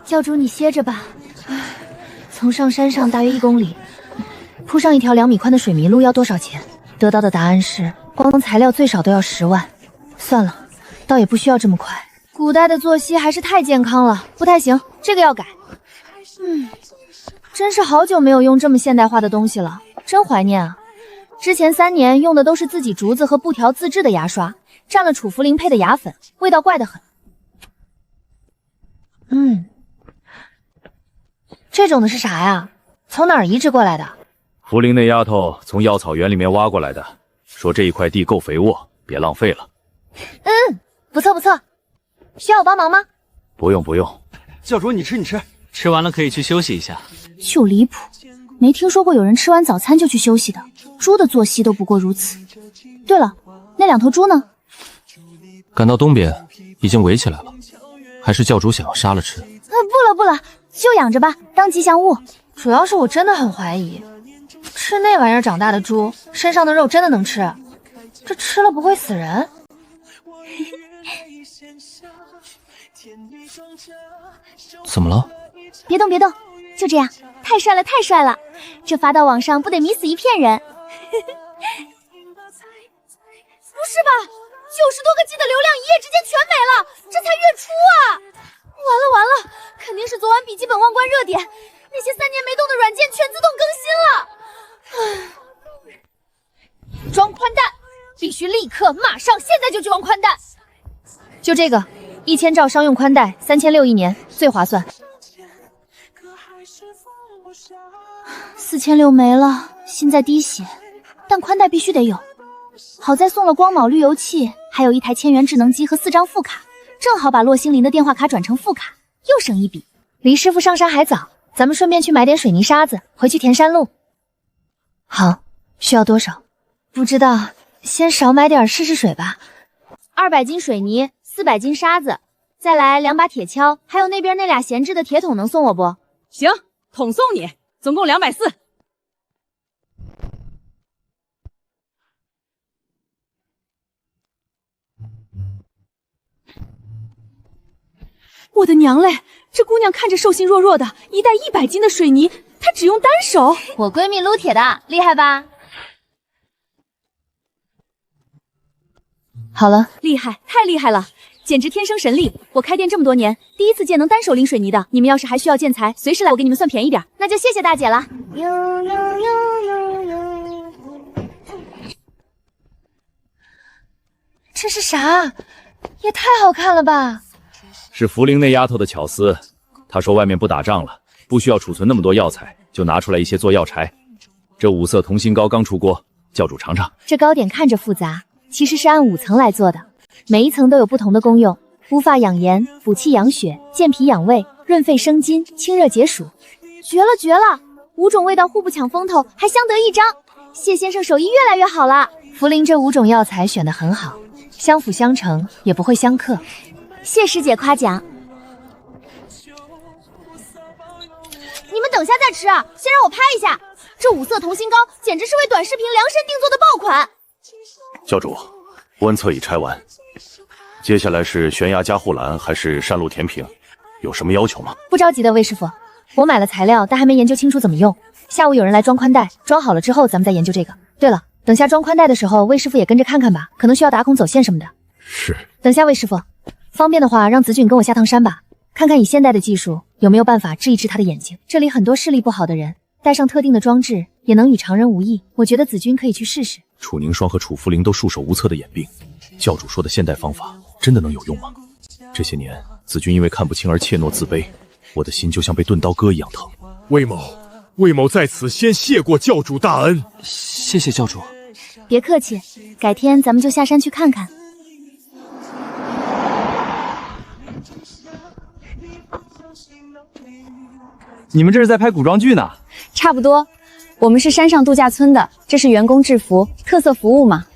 教主，你歇着吧。从上山上大约1公里，铺上一条2米宽的水泥路要多少钱？得到的答案是，光材料最少都要10万。算了，倒也不需要这么快。古代的作息还是太健康了，不太行，这个要改。真是好久没有用这么现代化的东西了，真怀念啊！之前3年用的都是自己竹子和布条自制的牙刷，蘸了楚茯苓配的牙粉，味道怪得很。这种的是啥呀？从哪儿移植过来的？茯苓那丫头从药草园里面挖过来的，说这一块地够肥沃，别浪费了。不错不错。需要我帮忙吗？不用不用。教主，你吃，吃完了可以去休息一下。就离谱，没听说过有人吃完早餐就去休息的，猪的作息都不过如此。对了，那2头猪呢？赶到东边已经围起来了，还是教主想要杀了吃？不了，就养着吧，当吉祥物。主要是我真的很怀疑，吃那玩意儿长大的猪身上的肉真的能吃？这吃了不会死人？怎么了？别动，就这样，太帅了，太帅了！这发到网上不得迷死一片人？不是吧？90多个 G 的流量一夜之间全没了，这才月初啊！完了，肯定是昨晚笔记本忘关热点，那些3年没动的软件全自动更新了。装宽带，必须立刻马上现在就去装宽带。就这个，1000兆商用宽带，3600一年，最划算。4600没了，心在滴血，但宽带必须得有。好在送了光卯滤油器，还有1台千元智能机和4张副卡，正好把洛星林的电话卡转成副卡，又省一笔。离师傅上山还早，咱们顺便去买点水泥沙子，回去填山路。好，需要多少？不知道，先少买点试试水吧。200斤水泥，400斤沙子，再来2把铁锹，还有那边那俩闲置的铁桶，能送我不？行，桶送你，总共240。我的娘嘞！这姑娘看着瘦心弱弱的，一袋100斤的水泥，她只用单手。我闺蜜撸铁的，厉害吧？好了，厉害，太厉害了，简直天生神力！我开店这么多年，第一次见能单手拎水泥的。你们要是还需要建材，随时来，我给你们算便宜点。那就谢谢大姐了。这是啥？也太好看了吧！是茯苓那丫头的巧思，她说外面不打仗了，不需要储存那么多药材，就拿出来一些做药材。这5色同心膏刚出锅，教主尝尝。这糕点看着复杂，其实是按5层来做的，每一层都有不同的功用：乌发养颜、补气养血、健脾养胃、润肺生津、清热解暑。绝了绝了！5种味道互不抢风头，还相得益彰。谢先生手艺越来越好了。茯苓这5种药材选得很好，相辅相成，也不会相克。谢师姐夸奖。你们等下再吃啊，先让我拍一下。这5色同心膏简直是为短视频量身定做的爆款。教主，温测已拆完，接下来是悬崖加护栏还是山路填平？有什么要求吗？不着急的，魏师傅，我买了材料，但还没研究清楚怎么用。下午有人来装宽带，装好了之后咱们再研究这个。对了，等下装宽带的时候，魏师傅也跟着看看吧，可能需要打孔走线什么的。是。等下魏师傅，方便的话让子俊跟我下趟山吧，看看以现代的技术有没有办法治一治他的眼睛。这里很多视力不好的人，带上特定的装置也能与常人无异。我觉得子君可以去试试。楚凝霜和楚福灵都束手无策的眼病，教主说的现代方法真的能有用吗？这些年，子君因为看不清而怯懦自卑，我的心就像被钝刀割一样疼。魏某在此先谢过教主大恩。谢谢教主。别客气，改天咱们就下山去看看。你们这是在拍古装剧呢？差不多，我们是山上度假村的，这是员工制服，特色服务嘛。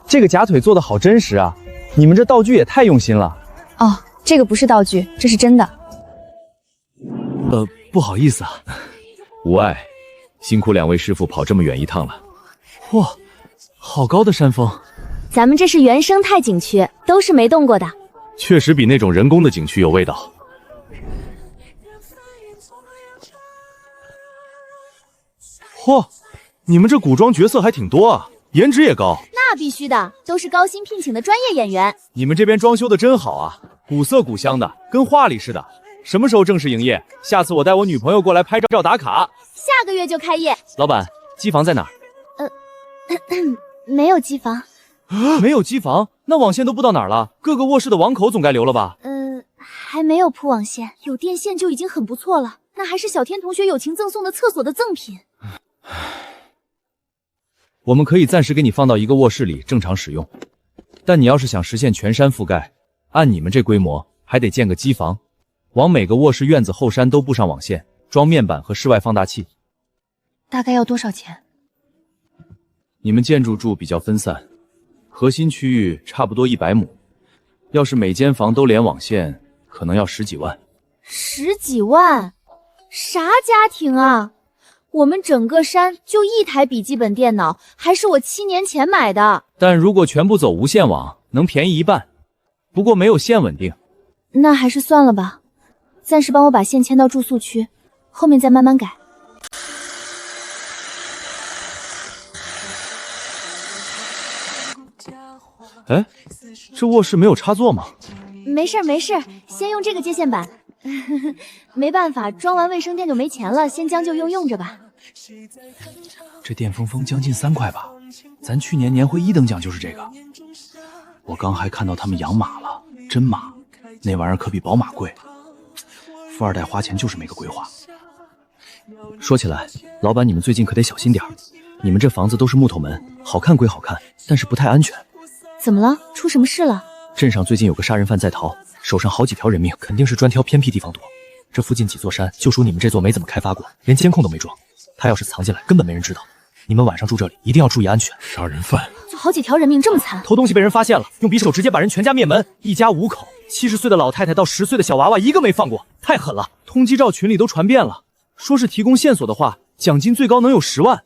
这个假腿做的好真实啊！你们这道具也太用心了。哦，这个不是道具，这是真的。不好意思啊。无碍，辛苦两位师傅跑这么远一趟了。哇，好高的山峰！咱们这是原生态景区，都是没动过的。确实比那种人工的景区有味道。嚯，你们这古装角色还挺多啊，颜值也高。那必须的，都是高薪聘请的专业演员。你们这边装修的真好啊，古色古香的，跟画里似的。什么时候正式营业？下次我带我女朋友过来拍照打卡。下个月就开业。老板，机房在哪儿？没有机房。没有机房？那网线都布到哪儿了？各个卧室的网口总该留了吧？还没有铺网线，有电线就已经很不错了。那还是小天同学友情赠送的厕所的赠品。我们可以暂时给你放到一个卧室里正常使用，但你要是想实现全山覆盖，按你们这规模，还得建个机房，往每个卧室院子后山都布上网线，装面板和室外放大器。大概要多少钱？你们建筑柱比较分散，核心区域差不多100亩，要是每间房都连网线，可能要10几万。10几万？啥家庭啊？我们整个山就一台笔记本电脑，还是我7年前买的。但如果全部走无线网，能便宜一半，不过没有线稳定。那还是算了吧，暂时帮我把线迁到住宿区，后面再慢慢改。哎，这卧室没有插座吗？没事没事，先用这个接线板。没办法，装完卫生间就没钱了，先将就用着吧。这电风风将近3块吧，咱去年年会1等奖就是这个。我刚还看到他们养马了，真马，那玩意儿可比宝马贵。富二代花钱就是没个规划。说起来，老板你们最近可得小心点儿，你们这房子都是木头门，好看归好看，但是不太安全。怎么了？出什么事了？镇上最近有个杀人犯在逃，手上好几条人命，肯定是专挑偏僻地方躲。这附近几座山就属你们这座没怎么开发过，连监控都没装。他要是藏进来，根本没人知道。你们晚上住这里一定要注意安全。杀人犯就好几条人命，这么惨？偷东西被人发现了，用匕首直接把人全家灭门，一家5口，70岁的老太太到10岁的小娃娃一个没放过，太狠了。通缉照群里都传遍了，说是提供线索的话，奖金最高能有10万。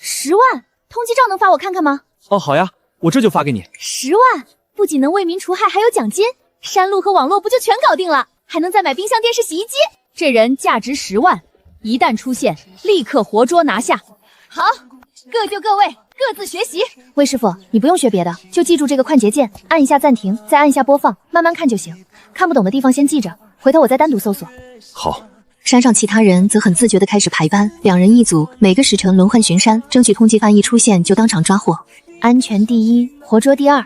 10万？通缉照能发我看看吗？哦，好呀，我这就发给你。10万，不仅能为民除害，还有奖金，山路和网络不就全搞定了？还能再买冰箱、电视、洗衣机。这人价值10万，一旦出现，立刻活捉拿下。好，各就各位，各自学习。魏师傅，你不用学别的，就记住这个快捷键，按一下暂停，再按一下播放，慢慢看就行。看不懂的地方先记着，回头我再单独搜索。好。山上其他人则很自觉地开始排班，2人一组，每个时辰轮换巡山，争取通缉犯一出现就当场抓获。安全第一，活捉第2。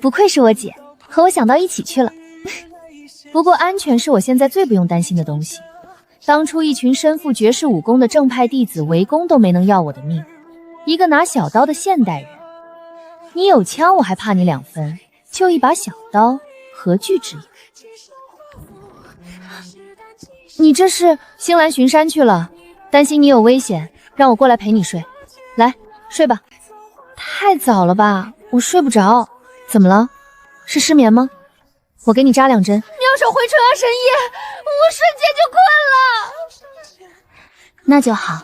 不愧是我姐，和我想到一起去了。不过安全是我现在最不用担心的东西。当初一群身负绝世武功的正派弟子围攻都没能要我的命，一个拿小刀的现代人，你有枪我还怕你2分，就一把小刀，何惧之有？你这是？星兰巡山去了，担心你有危险，让我过来陪你睡。来，睡吧。太早了吧，我睡不着。怎么了？是失眠吗？我给你扎2针。妙手回春啊，神医！我瞬间就困了。那就好。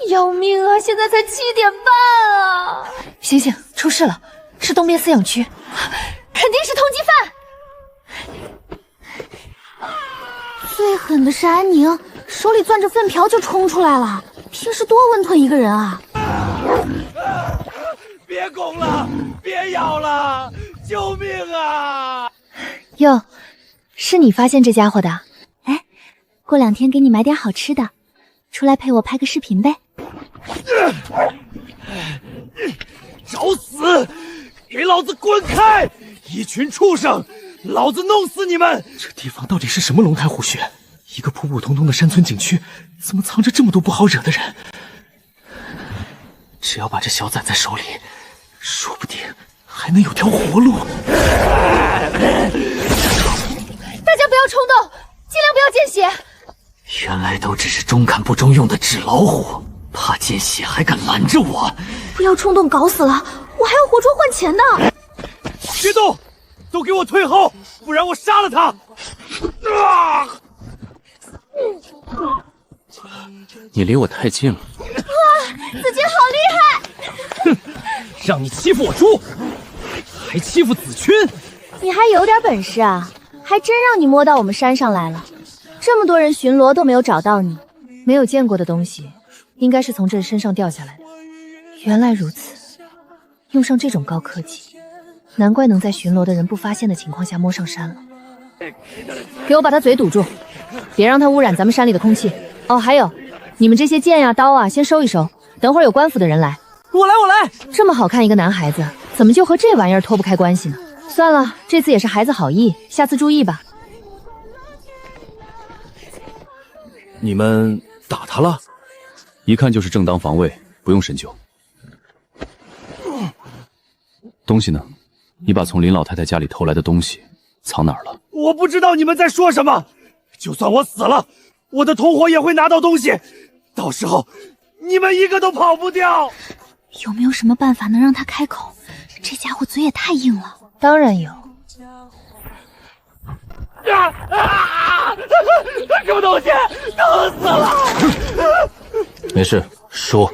要命啊！现在才7点半啊！醒醒，出事了，是东边饲养区，肯定是通缉犯。最狠的是安宁，手里攥着粪瓢就冲出来了。平时多温吞一个人啊！别拱了，别咬了，救命啊！哟，是你发现这家伙的？哎，过2天给你买点好吃的。出来陪我拍个视频呗。找死！给老子滚开！一群畜生，老子弄死你们！这地方到底是什么龙潭虎穴？一个普普通通的山村景区，怎么藏着这么多不好惹的人？只要把这小崽在手里，说不定还能有条活路。大家不要冲动，尽量不要见血。原来都只是中看不中用的纸老虎，怕见血还敢拦着我！不要冲动，搞死了，我还要活捉换钱呢！别动，都给我退后，不然我杀了他！你离我太近了。哇，子君好厉害！哼，让你欺负我猪，还欺负子君！你还有点本事啊，还真让你摸到我们山上来了。这么多人巡逻都没有找到你，没有见过的东西，应该是从这身上掉下来的。原来如此，用上这种高科技，难怪能在巡逻的人不发现的情况下摸上山了。给我把他嘴堵住，别让他污染咱们山里的空气。哦，还有，你们这些剑呀、刀啊，先收一收，等会儿有官府的人来。我来！这么好看一个男孩子，怎么就和这玩意儿脱不开关系呢？算了，这次也是孩子好意，下次注意吧。你们打他了？一看就是正当防卫，不用深究。东西呢？你把从林老太太家里偷来的东西藏哪儿了？我不知道你们在说什么。就算我死了，我的同伙也会拿到东西，到时候你们一个都跑不掉。有没有什么办法能让他开口？这家伙嘴也太硬了。当然有。什么东西？疼死了！没事，说。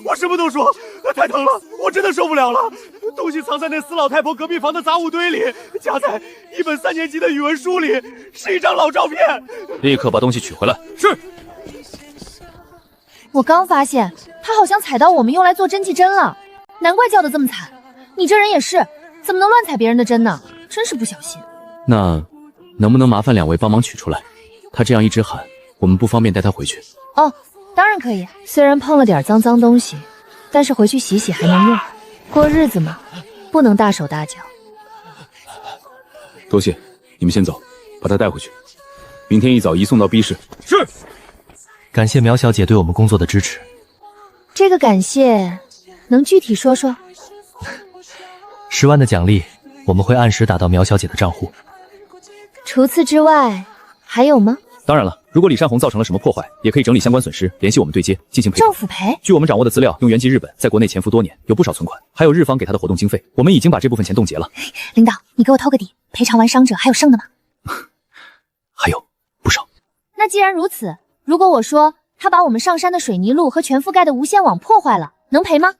我什么都说，太疼了，我真的受不了了。东西藏在那死老太婆隔壁房的杂物堆里，夹在一本3年级的语文书里，是一张老照片。立刻把东西取回来。是。我刚发现他好像踩到我们用来做针剂针了，难怪叫得这么惨。你这人也是，怎么能乱踩别人的针呢？真是不小心。那能不能麻烦2位帮忙取出来？他这样一直喊，我们不方便带他回去。哦，当然可以。虽然碰了点脏东西，但是回去洗洗还能用。过日子嘛，不能大手大脚。多谢，你们先走，把他带回去。明天一早移送到 B 市。是。感谢苗小姐对我们工作的支持。这个感谢能具体说说？10万的奖励，我们会按时打到苗小姐的账户。除此之外，还有吗？当然了，如果李善红造成了什么破坏，也可以整理相关损失，联系我们对接进行赔偿。政府赔？据我们掌握的资料，用原籍日本在国内潜伏多年，有不少存款，还有日方给他的活动经费，我们已经把这部分钱冻结了。领导，你给我掏个底，赔偿完伤者还有剩的吗？还有不少。那既然如此，如果我说他把我们上山的水泥路和全覆盖的无线网破坏了，能赔吗？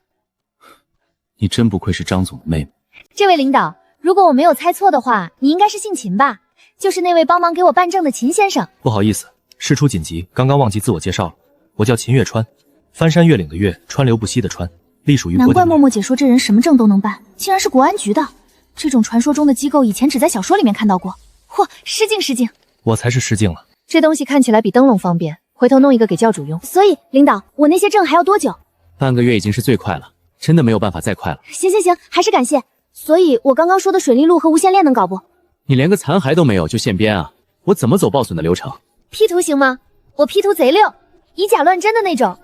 你真不愧是张总的妹妹。这位领导，如果我没有猜错的话，你应该是姓秦吧？就是那位帮忙给我办证的秦先生。不好意思，事出紧急，刚刚忘记自我介绍了。我叫秦月川，翻山越岭的越，川流不息的川，隶属于国。难怪默默姐说这人什么证都能办，竟然是国安局的。这种传说中的机构，以前只在小说里面看到过。嚯，失敬失敬。我才是失敬了。这东西看起来比灯笼方便，回头弄一个给教主用。所以，领导，我那些证还要多久？半个月已经是最快了，真的没有办法再快了。行，还是感谢。所以我刚刚说的水利路和无线链能搞不？你连个残骸都没有就现编啊？我怎么走报损的流程？P 图行吗？我 P 图贼溜，以假乱真的那种。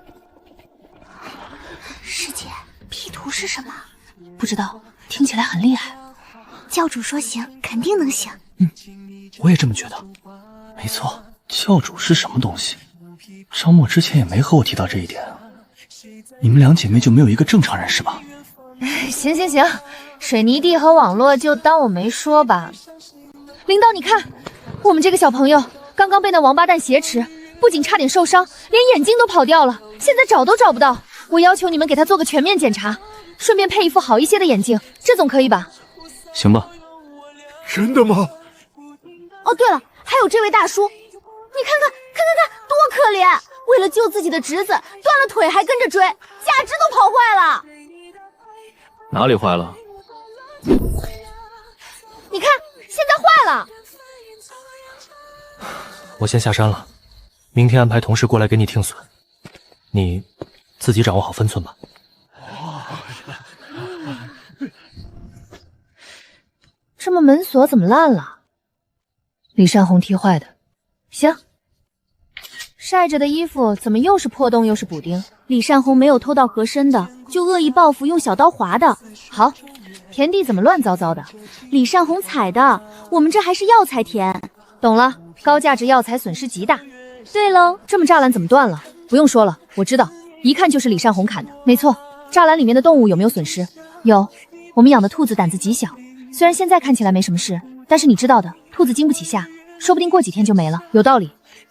师姐 ，P 图是什么？不知道，听起来很厉害。教主说行，肯定能行。我也这么觉得。没错，教主是什么东西？张默之前也没和我提到这一点啊。你们2姐妹就没有一个正常人是吧？行，水泥地和网络就当我没说吧。领导，你看，我们这个小朋友刚刚被那王八蛋挟持，不仅差点受伤，连眼睛都跑掉了，现在找都找不到。我要求你们给他做个全面检查，顺便配一副好一些的眼镜，这总可以吧？行吧。真的吗？哦，对了，还有这位大叔，你看，多可怜！为了救自己的侄子，断了腿还跟着追，假肢都跑坏了。哪里坏了？你看，现在坏了。我先下山了。明天安排同事过来给你听损，你自己掌握好分寸吧。这么门锁怎么烂了？李善红踢坏的。行。晒着的衣服怎么又是破洞又是补丁？李善红没有偷到合身的，就恶意报复用小刀划的。好，田地怎么乱糟糟的？李善红采的，我们这还是药材田。懂了，高价值药材损失极大。对喽，这么栅栏怎么断了？不用说了，我知道，一看就是李善红砍的。没错，栅栏里面的动物有没有损失？有，我们养的兔子胆子极小，虽然现在看起来没什么事，但是你知道的，兔子经不起吓，说不定过几天就没了。有道理。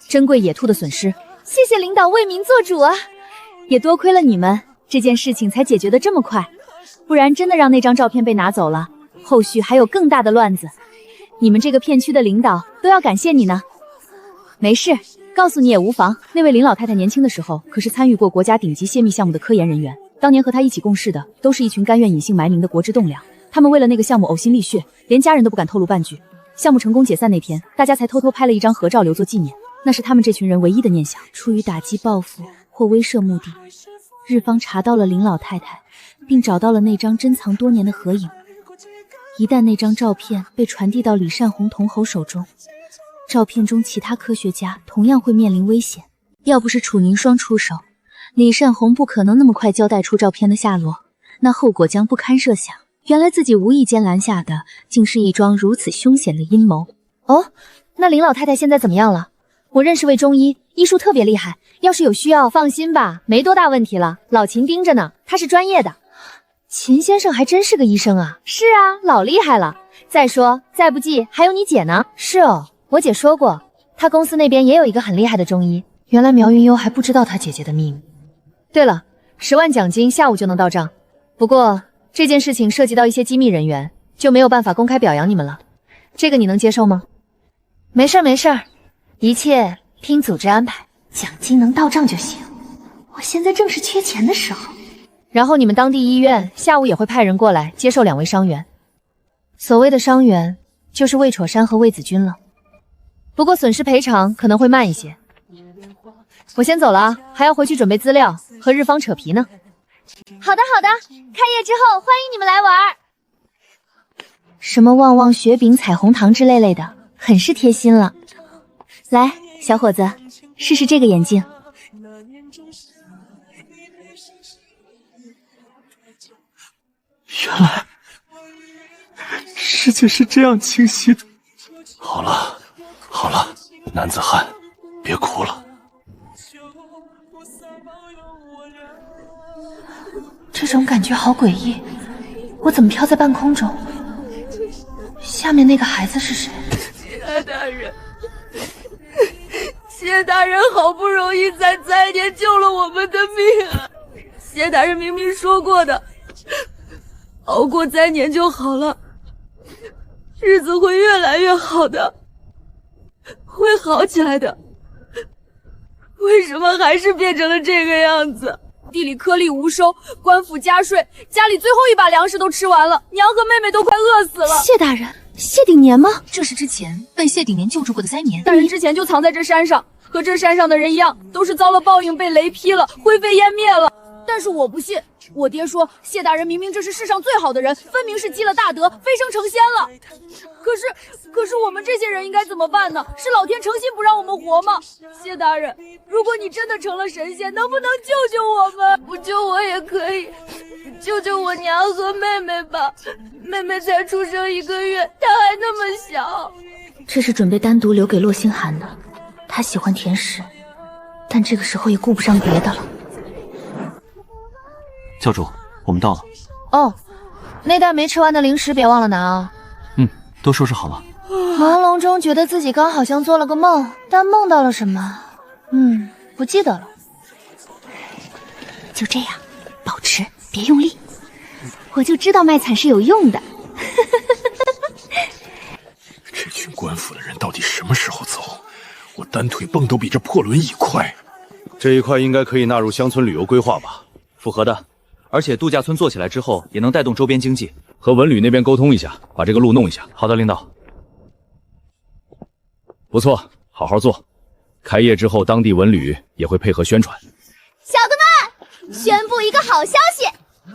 珍贵野兔的损失，谢谢领导为民做主啊！也多亏了你们，这件事情才解决得这么快，不然真的让那张照片被拿走了，后续还有更大的乱子。你们这个片区的领导都要感谢你呢。没事，告诉你也无妨。那位林老太太年轻的时候可是参与过国家顶级泄密项目的科研人员，当年和她一起共事的都是一群甘愿隐姓埋名的国之栋梁，他们为了那个项目呕心沥血，连家人都不敢透露半句。项目成功解散那天，大家才偷偷拍了一张合照留作纪念。那是他们这群人唯一的念想。出于打击报复或威慑目的，日方查到了林老太太，并找到了那张珍藏多年的合影。一旦那张照片被传递到李善红同侯手中，照片中其他科学家同样会面临危险。要不是楚凝霜出手，李善红不可能那么快交代出照片的下落，那后果将不堪设想。原来自己无意间拦下的，竟是一桩如此凶险的阴谋。哦，那林老太太现在怎么样了？我认识位中医，医术特别厉害，要是有需要，放心吧，没多大问题了。老秦盯着呢，他是专业的。秦先生还真是个医生啊。是啊，老厉害了。再说，再不济还有你姐呢。是哦，我姐说过，她公司那边也有一个很厉害的中医。原来苗云幽还不知道她姐姐的秘密。对了，10万奖金下午就能到账。不过这件事情涉及到一些机密人员，就没有办法公开表扬你们了。这个你能接受吗？没事儿没事儿，一切听组织安排，奖金能到账就行。我现在正是缺钱的时候。然后你们当地医院下午也会派人过来接受2位伤员。所谓的伤员，就是魏楚山和魏子君了。不过损失赔偿可能会慢一些。我先走了啊，还要回去准备资料，和日方扯皮呢。好的好的，开业之后欢迎你们来玩。什么旺旺雪饼、彩虹糖之类的，很是贴心了。来，小伙子，试试这个眼镜。原来世界是这样清晰的。好了好了，男子汉，别哭了。这种感觉好诡异，我怎么飘在半空中？下面那个孩子是谁？谢大人，谢大人好不容易在灾年救了我们的命啊！谢大人明明说过的，熬过灾年就好了，日子会越来越好的，会好起来的。为什么还是变成了这个样子？地里颗粒无收，官府加税，家里最后一把粮食都吃完了，娘和妹妹都快饿死了。谢大人，谢鼎年吗？这是之前被谢鼎年救助过的灾年。大人之前就藏在这山上，和这山上的人一样，都是遭了报应，被雷劈了，灰飞烟灭了。但是我不信，我爹说谢大人明明这是世上最好的人，分明是积了大德，飞升成仙了。可是我们这些人应该怎么办呢？是老天诚心不让我们活吗？谢大人，如果你真的成了神仙，能不能救救我们？不救我也可以，救救我娘和妹妹吧。妹妹才出生1个月，她还那么小。这是准备单独留给洛星寒的，她喜欢甜食，但这个时候也顾不上别的了。教主，我们到了。哦，那袋没吃完的零食别忘了拿啊。都收拾好了。朦胧中觉得自己刚好像做了个梦，但梦到了什么？不记得了。就这样，保持，别用力。我就知道卖惨是有用的。这群官府的人到底什么时候走？我单腿蹦都比这破轮椅快。这一块应该可以纳入乡村旅游规划吧？符合的，而且度假村做起来之后，也能带动周边经济。和文旅那边沟通一下，把这个路弄一下。好的，领导。不错，好好做。开业之后，当地文旅也会配合宣传。小的们，宣布一个好消息，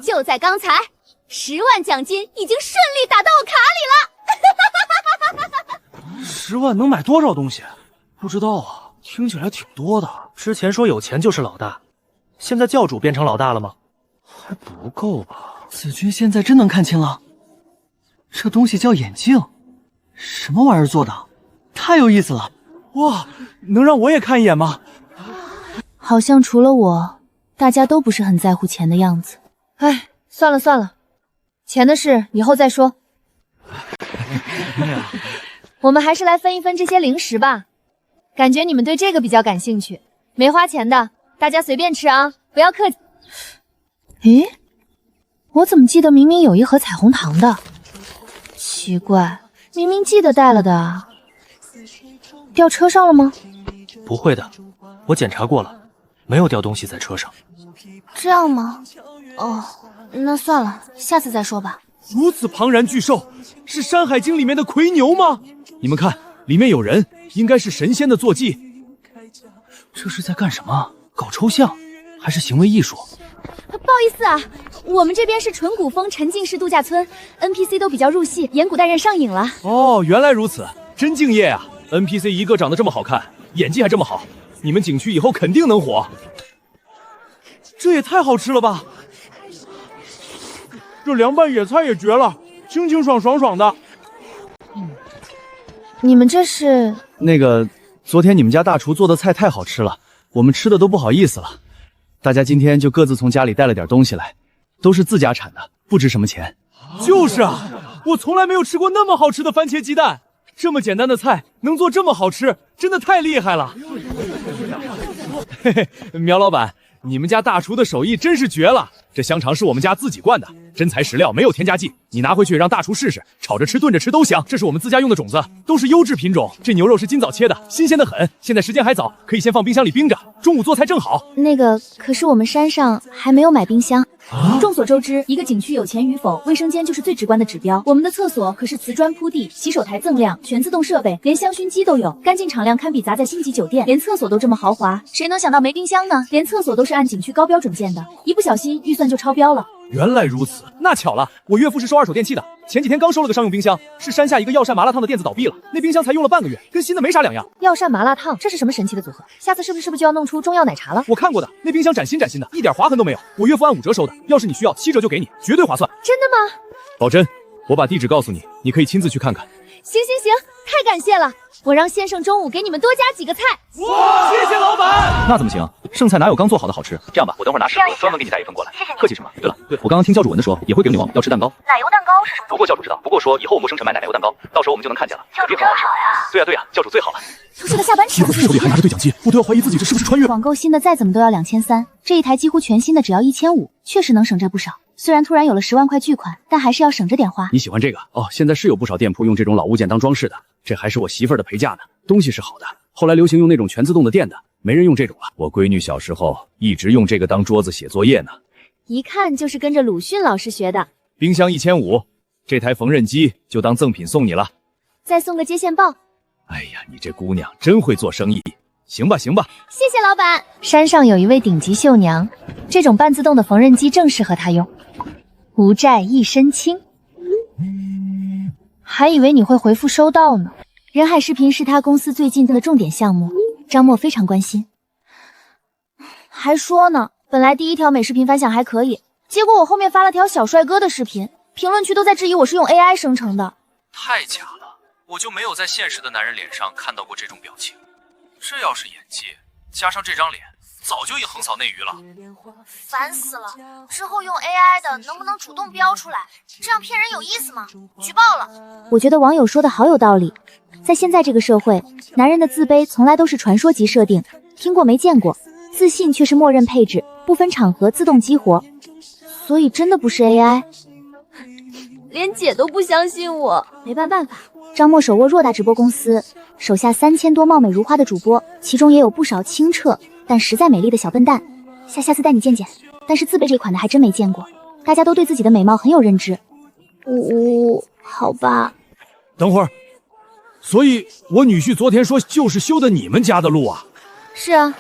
就在刚才，10万奖金已经顺利打到我卡里了。10万能买多少东西？不知道啊，听起来挺多的。之前说有钱就是老大，现在教主变成老大了吗？还不够吧？子君现在真能看清了，这东西叫眼镜，什么玩意儿做的？太有意思了！哇，能让我也看一眼吗？好像除了我，大家都不是很在乎钱的样子。哎，算了算了，钱的事以后再说。我们还是来分一分这些零食吧，感觉你们对这个比较感兴趣。没花钱的，大家随便吃啊，不要客气。咦，我怎么记得明明有一盒彩虹糖的？奇怪，明明记得带了的。掉车上了吗？不会的，我检查过了，没有掉东西在车上。这样吗？哦，那算了，下次再说吧。如此庞然巨兽，是《山海经》里面的魁牛吗？你们看，里面有人，应该是神仙的坐骑。这是在干什么？搞抽象，还是行为艺术？不好意思啊，我们这边是纯古风沉浸式度假村 ，NPC 都比较入戏，演古代人上瘾了。哦，原来如此，真敬业啊 ！NPC 一个长得这么好看，演技还这么好，你们景区以后肯定能火。这也太好吃了吧！这凉拌野菜也绝了，清清爽爽的。你们这是？那个，昨天你们家大厨做的菜太好吃了，我们吃的都不好意思了。大家今天就各自从家里带了点东西来，都是自家产的，不值什么钱。就是啊，我从来没有吃过那么好吃的番茄鸡蛋，这么简单的菜能做这么好吃，真的太厉害了。嘿嘿，苗老板，你们家大厨的手艺真是绝了！这香肠是我们家自己灌的，真材实料，没有添加剂。你拿回去让大厨试试，炒着吃、炖着吃都香。这是我们自家用的种子，都是优质品种。这牛肉是今早切的，新鲜的很。现在时间还早，可以先放冰箱里冰着，中午做菜正好。那个，可是我们山上还没有买冰箱。众所周知，一个景区有钱与否，卫生间就是最直观的指标。我们的厕所可是瓷砖铺地，洗手台锃亮，全自动设备，连香薰机都有，干净敞亮，堪比砸在星级酒店。连厕所都这么豪华，谁能想到没冰箱呢？连厕所都是按景区高标准建的，一不小心预算就超标了。原来如此，那巧了，我岳父是收二手电器的，前几天刚收了个商用冰箱，是山下一个药膳麻辣烫的店子倒闭了，那冰箱才用了半个月，跟新的没啥两样。药膳麻辣烫，这是什么神奇的组合？下次是不是就要弄出中药奶茶了？我看过的，那冰箱崭新崭新的，一点划痕都没有。我岳父按5折收的，要是你需要7折就给你，绝对划算。真的吗？保真，我把地址告诉你，你可以亲自去看看。行，太感谢了，我让先生中午给你们多加几个菜。哇，谢谢老板。那怎么行？剩菜哪有刚做好的好吃？这样吧，我等会儿拿食盒专门给你带一份过来。谢谢你。客气什么？对了，我刚刚听教主文的说，也会给女王要吃蛋糕。奶油蛋糕是什么？不过教主知道，不过说以后我们生产卖奶油蛋糕，到时候我们就能看见了。教主真好呀。对呀，教主最好了。同事的下班吃。手里还拿着对讲机，我都要怀疑自己这是不是穿越。网购新的再怎么都要2300，这一台几乎全新的只要1500，确实能省这不少。虽然突然有了10万块巨款，但还是要省着点花。你喜欢这个哦？现在是有不少店铺用这种老物件当装饰的，这还是我媳妇儿的陪嫁呢。东西是好的，后来流行用那种全自动的电的，没人用这种了。我闺女小时候一直用这个当桌子写作业呢。一看就是跟着鲁迅老师学的。冰箱1500，这台缝纫机就当赠品送你了。再送个接线棒。哎呀，你这姑娘真会做生意。行吧，谢谢老板。山上有一位顶级绣娘，这种半自动的缝纫机正适合她用。无债一身轻。还以为你会回复收到呢。人海视频是他公司最近的重点项目，张默非常关心。还说呢，本来第1条美视频反响还可以，结果我后面发了条小帅哥的视频，评论区都在质疑我是用 AI 生成的。太假了，我就没有在现实的男人脸上看到过这种表情。这要是演技，加上这张脸，早就已横扫内娱了。烦死了！之后用 AI 的能不能主动标出来？这样骗人有意思吗？举报了！我觉得网友说的好有道理，在现在这个社会，男人的自卑从来都是传说级设定，听过没见过，自信却是默认配置，不分场合自动激活。所以真的不是 AI。连姐都不相信我，没办法。张默手握偌大直播公司，手下3000多貌美如花的主播，其中也有不少清澈但实在美丽的小笨蛋。下次带你见见。但是自卑这款的还真没见过，大家都对自己的美貌很有认知。好吧。等会儿，所以我女婿昨天说就是修的你们家的路啊？是啊。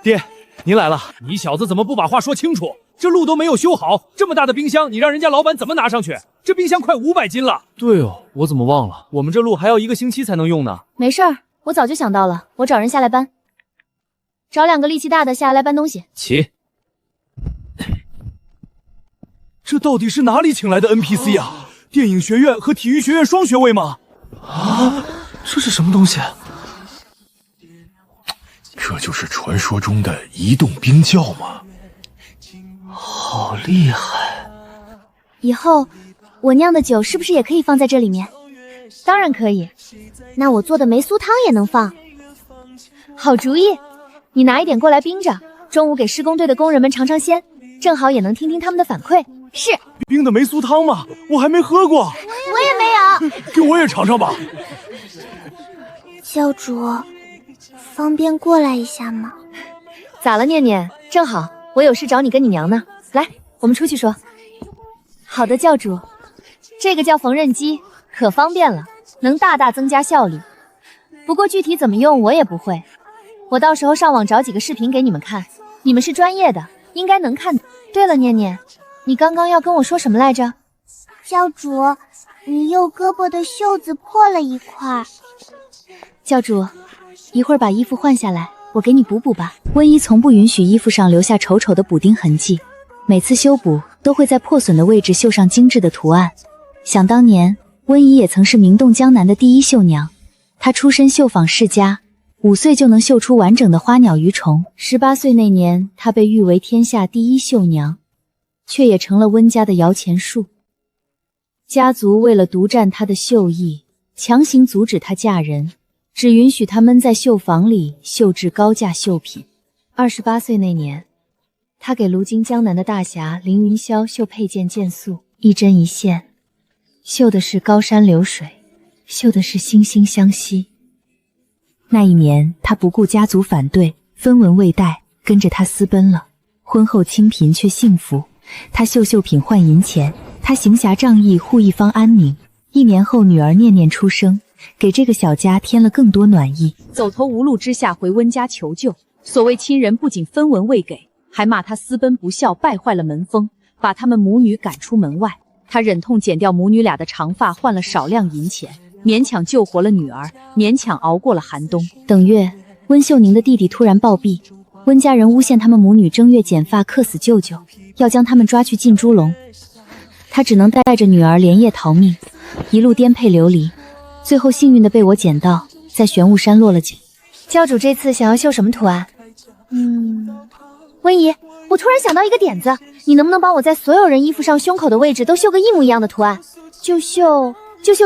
爹，您来了。你小子怎么不把话说清楚？这路都没有修好，这么大的冰箱，你让人家老板怎么拿上去？这冰箱快500斤了。对哦，我怎么忘了？我们这路还要1个星期才能用呢。没事儿，我早就想到了，我找人下来搬，找2个力气大的下来搬东西。起。这到底是哪里请来的 NPC 啊？电影学院和体育学院双学位吗？啊，这是什么东西？这就是传说中的移动冰窖吗？好厉害！以后我酿的酒是不是也可以放在这里面？当然可以。那我做的梅苏汤也能放。好主意，你拿一点过来冰着，中午给施工队的工人们尝尝鲜，正好也能听听他们的反馈。是冰的梅苏汤吗？我还没喝过。我也没有。给我也尝尝吧。教主，方便过来一下吗？咋了，念念？正好我有事找你跟你娘呢。来，我们出去说。好的，教主。这个叫缝纫机，可方便了，能大大增加效率。不过具体怎么用我也不会，我到时候上网找几个视频给你们看。你们是专业的，应该能看。对了，念念，你刚刚要跟我说什么来着？教主，你右胳膊的袖子破了一块。教主，一会儿把衣服换下来，我给你补补吧。温姨从不允许衣服上留下丑丑的补丁痕迹，每次修补都会在破损的位置绣上精致的图案。想当年，温姨也曾是名动江南的第一绣娘，她出身绣坊世家，5岁就能绣出完整的花鸟鱼虫。18岁那年，她被誉为天下第一绣娘，却也成了温家的摇钱树。家族为了独占她的绣艺，强行阻止她嫁人，只允许她闷在绣坊里绣制高价绣品。28岁那年，她给如今江南的大侠凌云霄绣佩剑剑素，一针一线，绣的是高山流水，绣的是惺惺相惜。那一年，她不顾家族反对，分文未带，跟着他私奔了。婚后清贫却幸福，她绣绣品换银钱，她行侠仗义护一方安宁。1年后，女儿念念出生，给这个小家添了更多暖意。走投无路之下回温家求救，所谓亲人不仅分文未给，还骂他私奔不孝，败坏了门风，把他们母女赶出门外。他忍痛剪掉母女俩的长发，换了少量银钱，勉强救活了女儿，勉强熬过了寒冬。等月，温秀宁的弟弟突然暴毙，温家人诬陷他们母女正月剪发克死舅舅，要将他们抓去进猪笼。他只能带着女儿连夜逃命，一路颠沛流离，最后幸运的被我捡到，在玄武山落了脚。教主这次想要绣什么图案？温姨，我突然想到一个点子，你能不能帮我在所有人衣服上胸口的位置都绣个一模一样的图案？就绣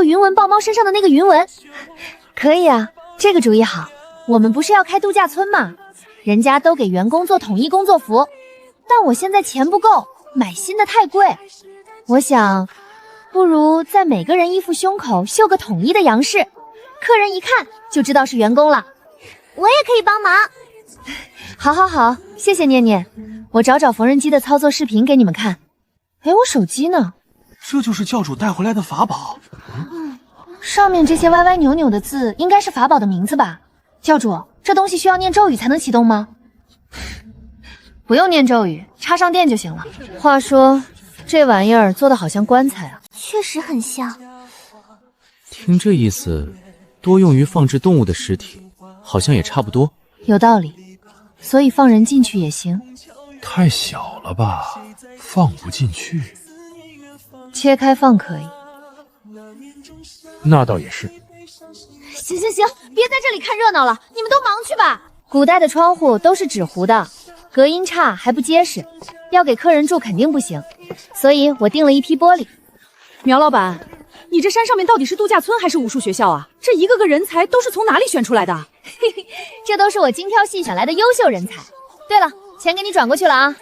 云纹豹猫身上的那个云纹。可以啊，这个主意好。我们不是要开度假村吗？人家都给员工做统一工作服，但我现在钱不够，买新的太贵。我想，不如在每个人衣服胸口绣个统一的样式，客人一看就知道是员工了。我也可以帮忙。好，谢谢念念。我找缝纫机的操作视频给你们看。哎，我手机呢？这就是教主带回来的法宝。上面这些歪歪扭扭的字应该是法宝的名字吧？教主，这东西需要念咒语才能启动吗？不用念咒语，插上电就行了。话说，这玩意儿做的好像棺材啊。确实很像。听这意思，多用于放置动物的尸体，好像也差不多。有道理，所以放人进去也行。太小了吧，放不进去。切开放可以。那倒也是。行，别在这里看热闹了，你们都忙去吧。古代的窗户都是纸糊的，隔音差还不结实，要给客人住肯定不行，所以我订了一批玻璃。苗老板，你这山上面到底是度假村还是武术学校啊？这一个个人才都是从哪里选出来的？这都是我精挑细选来的优秀人才。对了，钱给你转过去了啊。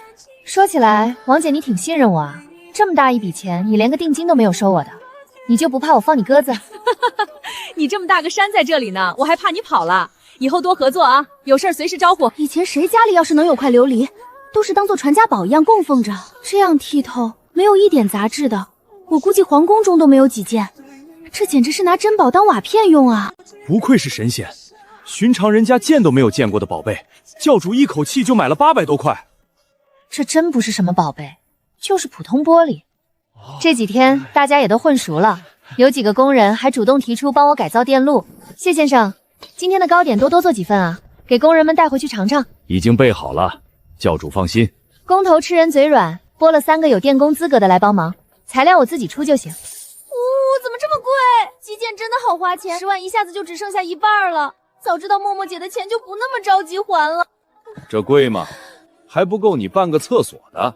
说起来，王姐你挺信任我啊，这么大一笔钱，你连个定金都没有收我的，你就不怕我放你鸽子？你这么大个山在这里呢，我还怕你跑了。以后多合作啊，有事随时招呼。以前谁家里要是能有块琉璃，都是当做传家宝一样供奉着，这样剔透，没有一点杂质的，我估计皇宫中都没有几件。这简直是拿珍宝当瓦片用啊！不愧是神仙，寻常人家见都没有见过的宝贝，教主一口气就买了800多块。这真不是什么宝贝，就是普通玻璃。这几天大家也都混熟了，有几个工人还主动提出帮我改造电路。谢先生，今天的糕点多做几份啊，给工人们带回去尝尝。已经备好了，教主放心。工头吃人嘴软，拨了3个有电工资格的来帮忙，材料我自己出就行。怎么这么贵？基建真的好花钱，10万一下子就只剩下一半了。早知道默默姐的钱就不那么着急还了。这贵吗？还不够你办个厕所的。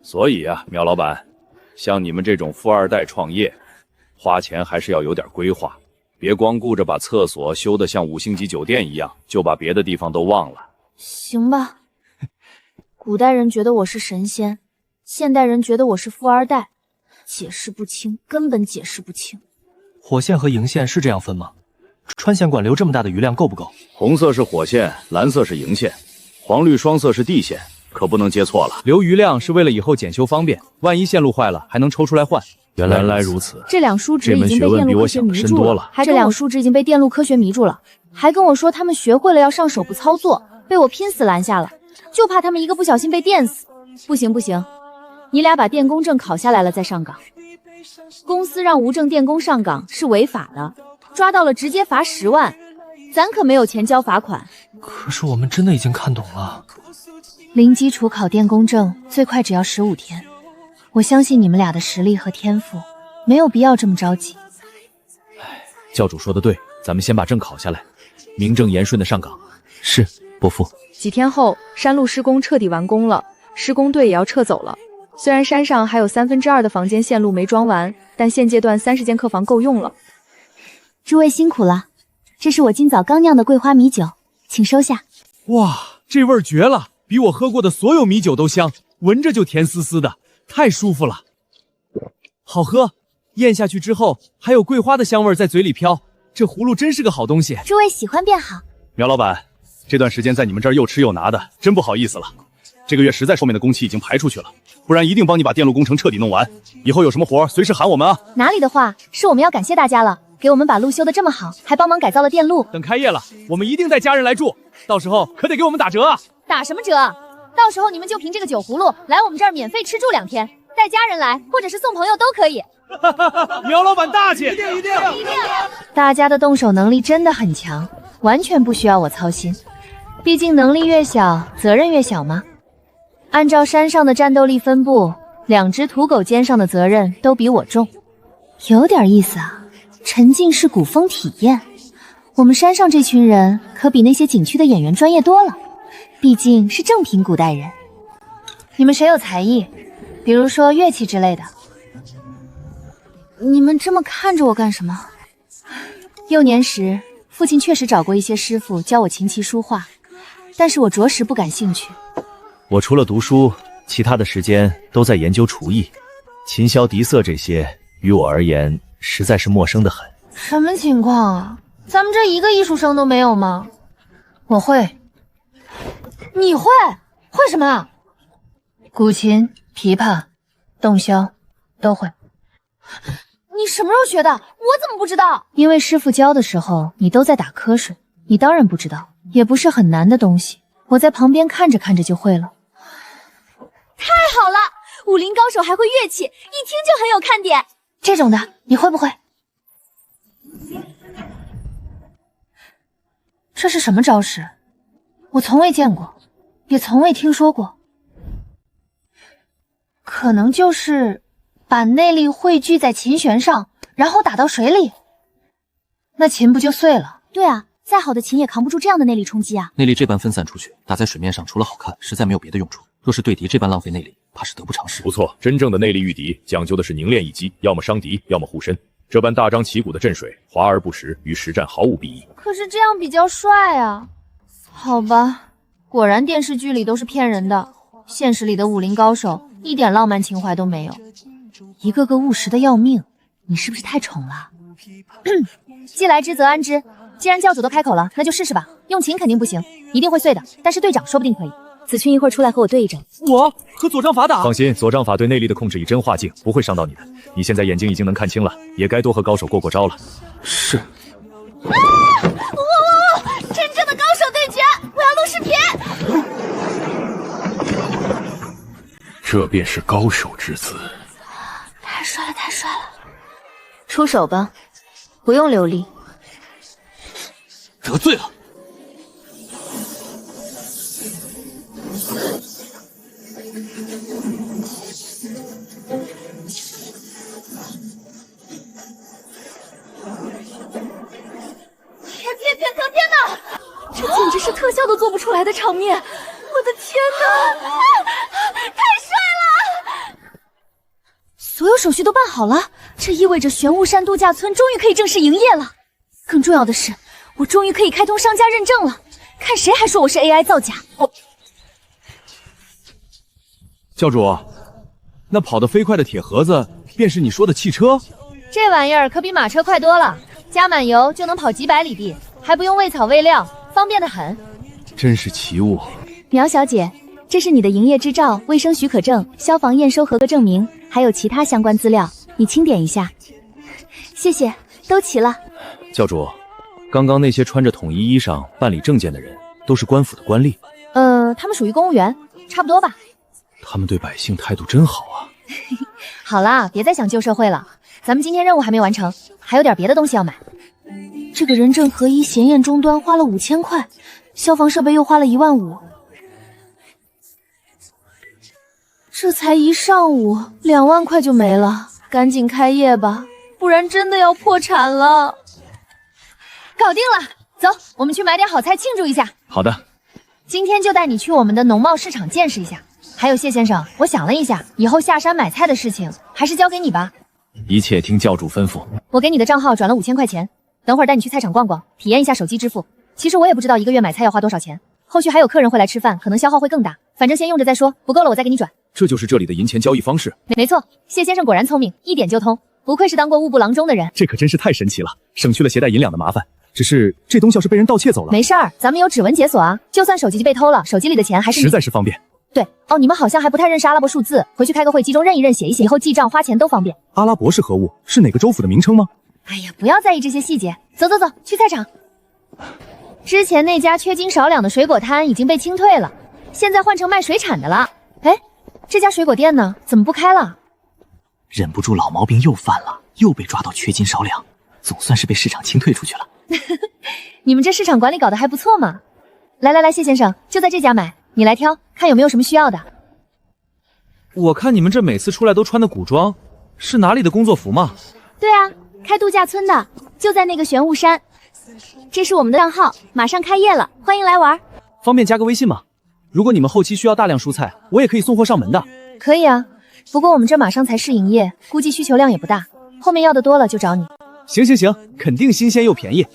所以啊，苗老板，像你们这种富二代创业，花钱还是要有点规划，别光顾着把厕所修得像5星级酒店一样，就把别的地方都忘了。行吧，古代人觉得我是神仙，现代人觉得我是富二代，解释不清，根本解释不清。火线和营线是这样分吗？穿线管留这么大的余量够不够？红色是火线，蓝色是营线，黄绿双色是地线，可不能接错了。留余量是为了以后检修方便，万一线路坏了还能抽出来换。原来如此，这两叔侄已经被电路科学迷住了。这两叔侄已经被电路科学迷住了，还跟我说他们学会了要上手部操作，被我拼死拦下了，就怕他们一个不小心被电死。不行不行，你俩把电工证考下来了再上岗。公司让无证电工上岗是违法的，抓到了直接罚10万，咱可没有钱交罚款。可是我们真的已经看懂了。零基础考电工证最快只要15天，我相信你们俩的实力和天赋，没有必要这么着急。教主说的对，咱们先把证考下来，名正言顺的上岗。是，伯父。几天后，山路施工彻底完工了，施工队也要撤走了。虽然山上还有2/3的房间线路没装完，但现阶段30间客房够用了。诸位辛苦了，这是我今早刚酿的桂花米酒，请收下。哇，这味儿绝了，比我喝过的所有米酒都香，闻着就甜丝丝的，太舒服了。好喝，咽下去之后还有桂花的香味在嘴里飘，这葫芦真是个好东西。诸位喜欢便好。苗老板，这段时间在你们这儿又吃又拿的，真不好意思了。这个月实在后面的工期已经排出去了，不然一定帮你把电路工程彻底弄完。以后有什么活随时喊我们啊。哪里的话，是我们要感谢大家了，给我们把路修得这么好，还帮忙改造了电路。等开业了，我们一定带家人来住，到时候可得给我们打折啊。打什么折？到时候你们就凭这个酒葫芦来我们这儿免费吃住2天，带家人来或者是送朋友都可以。苗老板大气，一定。大家的动手能力真的很强，完全不需要我操心，毕竟能力越小，责任越小嘛。按照山上的战斗力分布，2只土狗肩上的责任都比我重，有点意思啊。沉浸式古风体验，我们山上这群人可比那些景区的演员专业多了，毕竟是正品古代人。你们谁有才艺？比如说乐器之类的。你们这么看着我干什么？幼年时，父亲确实找过一些师傅教我琴棋书画，但是我着实不感兴趣。我除了读书，其他的时间都在研究厨艺，琴箫笛瑟这些于我而言实在是陌生的很。什么情况啊？咱们这一个艺术生都没有吗？我会。你会？会什么？古琴、琵琶、洞箫都会。你什么时候学的？我怎么不知道？因为师傅教的时候你都在打瞌睡，你当然不知道。也不是很难的东西，我在旁边看着看着就会了。太好了，武林高手还会乐器，一听就很有看点。这种的你会不会？这是什么招式？我从未见过，也从未听说过。可能就是把内力汇聚在琴弦上，然后打到水里，那琴不就碎了？对啊，再好的琴也扛不住这样的内力冲击啊。内力这般分散出去，打在水面上除了好看，实在没有别的用处。若是对敌这般浪费内力，怕是得不偿失。不错，真正的内力御敌讲究的是凝练一击，要么伤敌，要么护身。这般大张旗鼓的镇水，华而不实，与实战毫无裨益。可是这样比较帅啊。好吧，果然电视剧里都是骗人的，现实里的武林高手一点浪漫情怀都没有，一个个务实的要命。你是不是太宠了？既来之则安之，既然教主都开口了，那就试试吧。用琴肯定不行，一定会碎的，但是队长说不定可以。子勋一会儿出来和我对一阵。我和左杖法打？放心，左杖法对内力的控制以真化境，不会伤到你的。你现在眼睛已经能看清了，也该多和高手过过招了。是。这便是高手之姿。太帅了，太帅了！出手吧，不用留力。得罪了。天哪！这简直是特效都做不出来的场面！我的天哪！太帅了！所有手续都办好了，这意味着玄雾山度假村终于可以正式营业了。更重要的是，我终于可以开通商家认证了。看谁还说我是 AI 造假！教主，那跑得飞快的铁盒子便是你说的汽车？这玩意儿可比马车快多了，加满油就能跑几百里地，还不用喂草喂料，方便得很。真是奇物。苗小姐，这是你的营业执照、卫生许可证、消防验收合格证明，还有其他相关资料，你清点一下。谢谢，都齐了。教主，刚刚那些穿着统一衣裳办理证件的人，都是官府的官吏？他们属于公务员，差不多吧。他们对百姓态度真好啊。好啦，别再想旧社会了，咱们今天任务还没完成，还有点别的东西要买。这个人证合一显眼终端花了5000块，消防设备又花了15000，这才一上午2万块就没了，赶紧开业吧，不然真的要破产了。搞定了，走，我们去买点好菜庆祝一下。好的，今天就带你去我们的农贸市场见识一下。还有谢先生，我想了一下，以后下山买菜的事情还是交给你吧。一切听教主吩咐。我给你的账号转了5000块钱，等会儿带你去菜场逛逛，体验一下手机支付。其实我也不知道1个月买菜要花多少钱，后续还有客人会来吃饭，可能消耗会更大。反正先用着再说，不够了我再给你转。这就是这里的银钱交易方式。没错，谢先生果然聪明，一点就通，不愧是当过务部郎中的人。这可真是太神奇了，省去了携带银两的麻烦。只是这东西要是被人盗窃走了，没事儿，咱们有指纹解锁啊，就算手机被偷了，手机里的钱还是你。实在是方便。对哦，你们好像还不太认识阿拉伯数字，回去开个会，集中认一认，写一写，以后记账花钱都方便。阿拉伯是何物？是哪个州府的名称吗？哎呀，不要在意这些细节，走走走，去菜场。之前那家缺斤少两的水果摊已经被清退了，现在换成卖水产的了。哎，这家水果店呢？怎么不开了？忍不住老毛病又犯了，又被抓到缺斤少两，总算是被市场清退出去了。你们这市场管理搞得还不错嘛。来来来，谢先生，就在这家买，你来挑，看有没有什么需要的。我看你们这每次出来都穿的古装，是哪里的工作服吗？对啊，开度假村的，就在那个玄雾山。这是我们的账号，马上开业了，欢迎来玩。方便加个微信吗？如果你们后期需要大量蔬菜，我也可以送货上门的。可以啊，不过我们这马上才试营业，估计需求量也不大，后面要的多了就找你。行行行，肯定新鲜又便宜。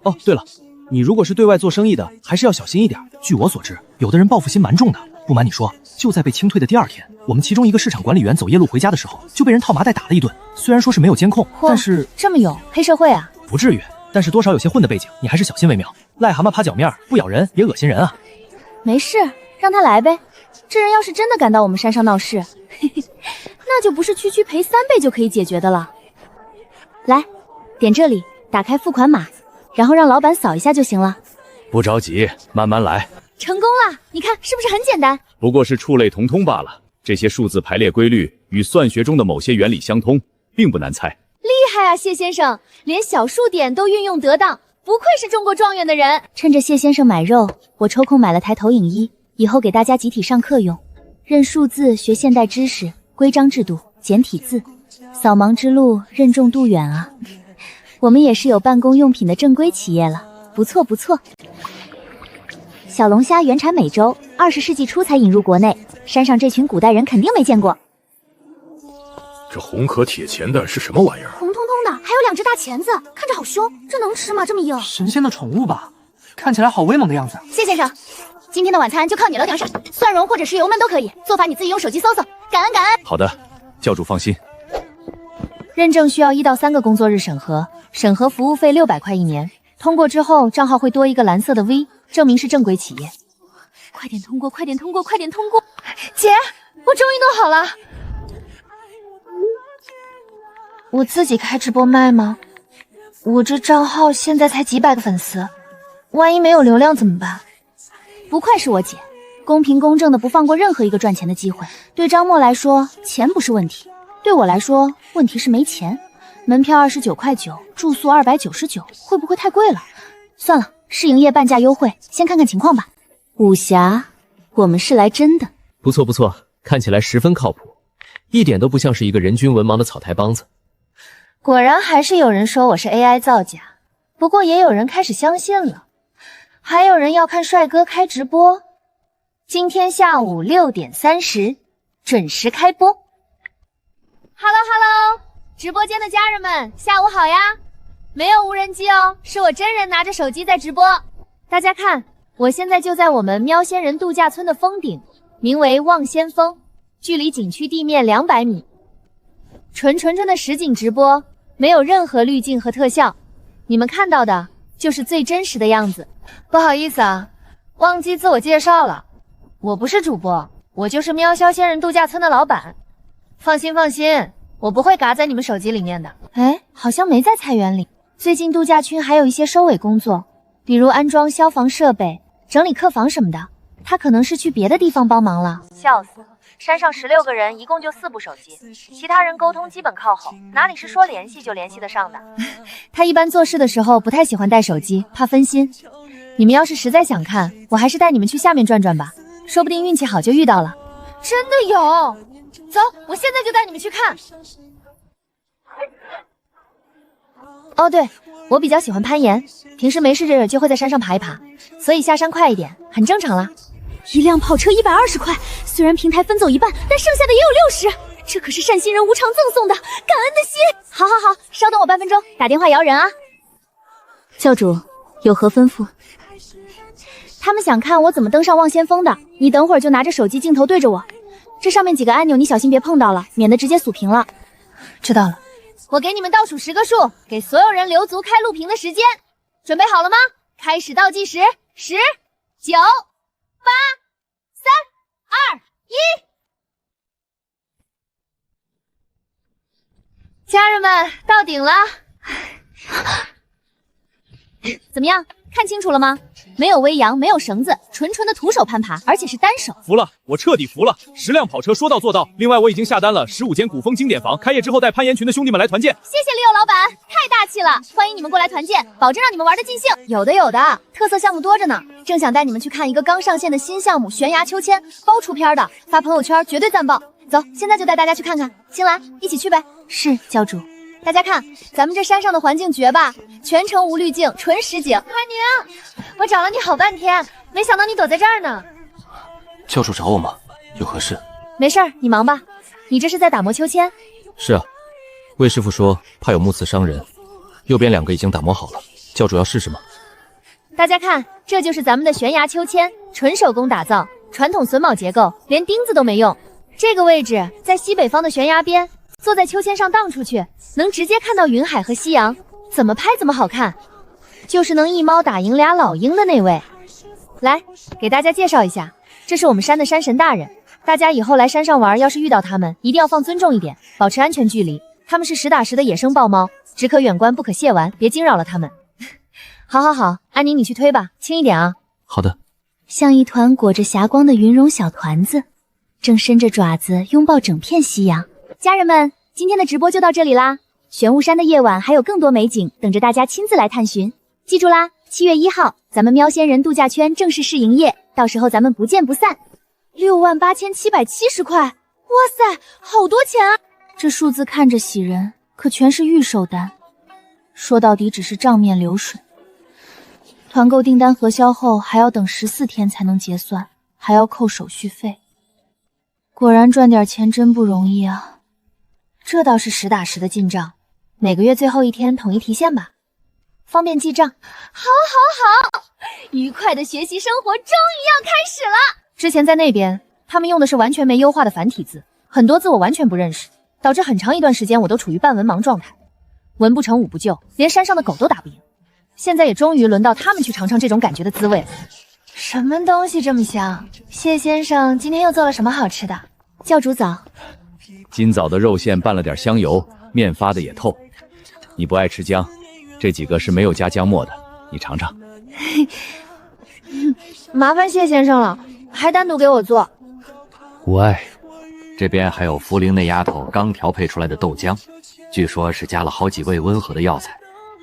哦，对了，你如果是对外做生意的，还是要小心一点。据我所知，有的人报复心蛮重的。不瞒你说，就在被清退的第2天，我们其中一个市场管理员走夜路回家的时候，就被人套麻袋打了一顿。虽然说是没有监控，但是这么有黑社会啊？不至于，但是多少有些混的背景，你还是小心为妙。癞蛤蟆趴脚面，不咬人也恶心人啊。没事，让他来呗。这人要是真的敢到我们山上闹事，嘿嘿，那就不是区区赔3倍就可以解决的了。来，点这里，打开付款码，然后让老板扫一下就行了。不着急，慢慢来。成功了，你看是不是很简单？不过是触类同通罢了。这些数字排列规律与算学中的某些原理相通，并不难猜。厉害啊，谢先生，连小数点都运用得当，不愧是中国状元的人。趁着谢先生买肉，我抽空买了台投影仪，以后给大家集体上课用。认数字，学现代知识，规章制度，简体字，扫盲之路任重道远啊。我们也是有办公用品的正规企业了，不错不错。小龙虾原产美洲，20世纪初才引入国内，山上这群古代人肯定没见过。这红壳铁钳的是什么玩意儿？红彤彤的，还有2只大钳子，看着好凶，这能吃吗？这么硬？神仙的宠物吧，看起来好威猛的样子。谢先生，今天的晚餐就靠你了，调上蒜蓉或者是油焖都可以，做法你自己用手机搜搜。感恩感恩。好的，教主放心。认证需要1到3个工作日审核，审核服务费600块1年。通过之后，账号会多一个蓝色的 V， 证明是正规企业。快点通过，快点通过，快点通过！姐，我终于弄好了。我自己开直播卖吗？我这账号现在才几百个粉丝，万一没有流量怎么办？不愧是我姐，公平公正的不放过任何一个赚钱的机会。对张默来说，钱不是问题；对我来说，问题是没钱。门票29.9块，住宿299，会不会太贵了？算了，试营业半价优惠，先看看情况吧。武侠，我们是来真的。不错不错，看起来十分靠谱，一点都不像是一个人均文盲的草台帮子。果然还是有人说我是 AI 造假，不过也有人开始相信了。还有人要看帅哥开直播，今天下午6点30准时开播。Hello， 直播间的家人们，下午好呀！没有无人机哦，是我真人拿着手机在直播。大家看，我现在就在我们喵仙人度假村的峰顶，名为望仙峰，距离景区地面200米。纯的实景直播，没有任何滤镜和特效，你们看到的就是最真实的样子。不好意思啊，忘记自我介绍了，我不是主播，我就是喵萧仙人度假村的老板。放心，我不会嘎在你们手机里面的。哎，好像没在菜园里。最近度假区还有一些收尾工作，比如安装消防设备、整理客房什么的，他可能是去别的地方帮忙了。笑死！山上16个人，一共就4部手机，其他人沟通基本靠吼，哪里是说联系就联系得上的。他一般做事的时候不太喜欢带手机，怕分心。你们要是实在想看，我还是带你们去下面转转吧，说不定运气好就遇到了。真的有？走，我现在就带你们去看。哦对，我比较喜欢攀岩，平时没事就会在山上爬一爬，所以下山快一点很正常啦。一辆跑车120块，虽然平台分走一半，但剩下的也有60，这可是善心人无偿赠送的，感恩的心。好，稍等我半分钟，打电话摇人啊。教主有何吩咐？他们想看我怎么登上望仙峰的，你等会儿就拿着手机镜头对着我，这上面几个按钮你小心别碰到了，免得直接锁屏了。知道了。我给你们倒数10个数，给所有人留足开录屏的时间。准备好了吗？开始倒计时，10、9、8、3、2、1。家人们，到顶了。怎么样？看清楚了吗？没有微扬，没有绳子，纯的徒手攀爬，而且是单手。服了，我彻底服了！10辆跑车说到做到。另外，我已经下单了15间古风经典房，开业之后带攀岩群的兄弟们来团建。谢谢利友老板，太大气了！欢迎你们过来团建，保证让你们玩得尽兴。有的，特色项目多着呢。正想带你们去看一个刚上线的新项目——悬崖秋千，包出片的，发朋友圈绝对赞爆。走，现在就带大家去看看。新来，一起去呗。是，教主。大家看，咱们这山上的环境绝吧？全程无滤镜，纯实景。安宁，我找了你好半天，没想到你躲在这儿呢。教主找我吗？有何事？没事儿，你忙吧。你这是在打磨秋千？是啊，魏师傅说怕有木刺伤人，右边2个已经打磨好了。教主要试试吗？大家看，这就是咱们的悬崖秋千，纯手工打造，传统榫卯结构，连钉子都没用。这个位置在西北方的悬崖边。坐在秋千上荡出去，能直接看到云海和夕阳，怎么拍怎么好看，就是能一猫打赢俩老鹰的那位。来，给大家介绍一下，这是我们山的山神大人，大家以后来山上玩，要是遇到他们，一定要放尊重一点，保持安全距离。他们是实打实的野生豹猫，只可远观不可亵玩，别惊扰了他们。好，安宁你去推吧，轻一点啊。好的。像一团裹着霞光的云绒小团子，正伸着爪子拥抱整片夕阳。家人们，今天的直播就到这里啦！玄武山的夜晚还有更多美景等着大家亲自来探寻。记住啦，7月1号，咱们喵仙人度假圈正式试营业，到时候咱们不见不散。68770块，哇塞，好多钱啊！这数字看着喜人，可全是预售单，说到底只是账面流水。团购订单核销后还要等14天才能结算，还要扣手续费。果然赚点钱真不容易啊。这倒是实打实的进账，每个月最后一天统一提现吧，方便记账。好，愉快的学习生活终于要开始了。之前在那边，他们用的是完全没优化的繁体字，很多字我完全不认识，导致很长一段时间我都处于半文盲状态，文不成武不就，连山上的狗都打不赢。现在也终于轮到他们去尝尝这种感觉的滋味了。什么东西这么香？谢先生今天又做了什么好吃的？教主早。今早的肉馅拌了点香油，面发的也透。你不爱吃姜，这几个是没有加姜末的，你尝尝。麻烦谢先生了。还单独给我做。无碍。这边还有茯苓那丫头刚调配出来的豆浆，据说是加了好几味温和的药材，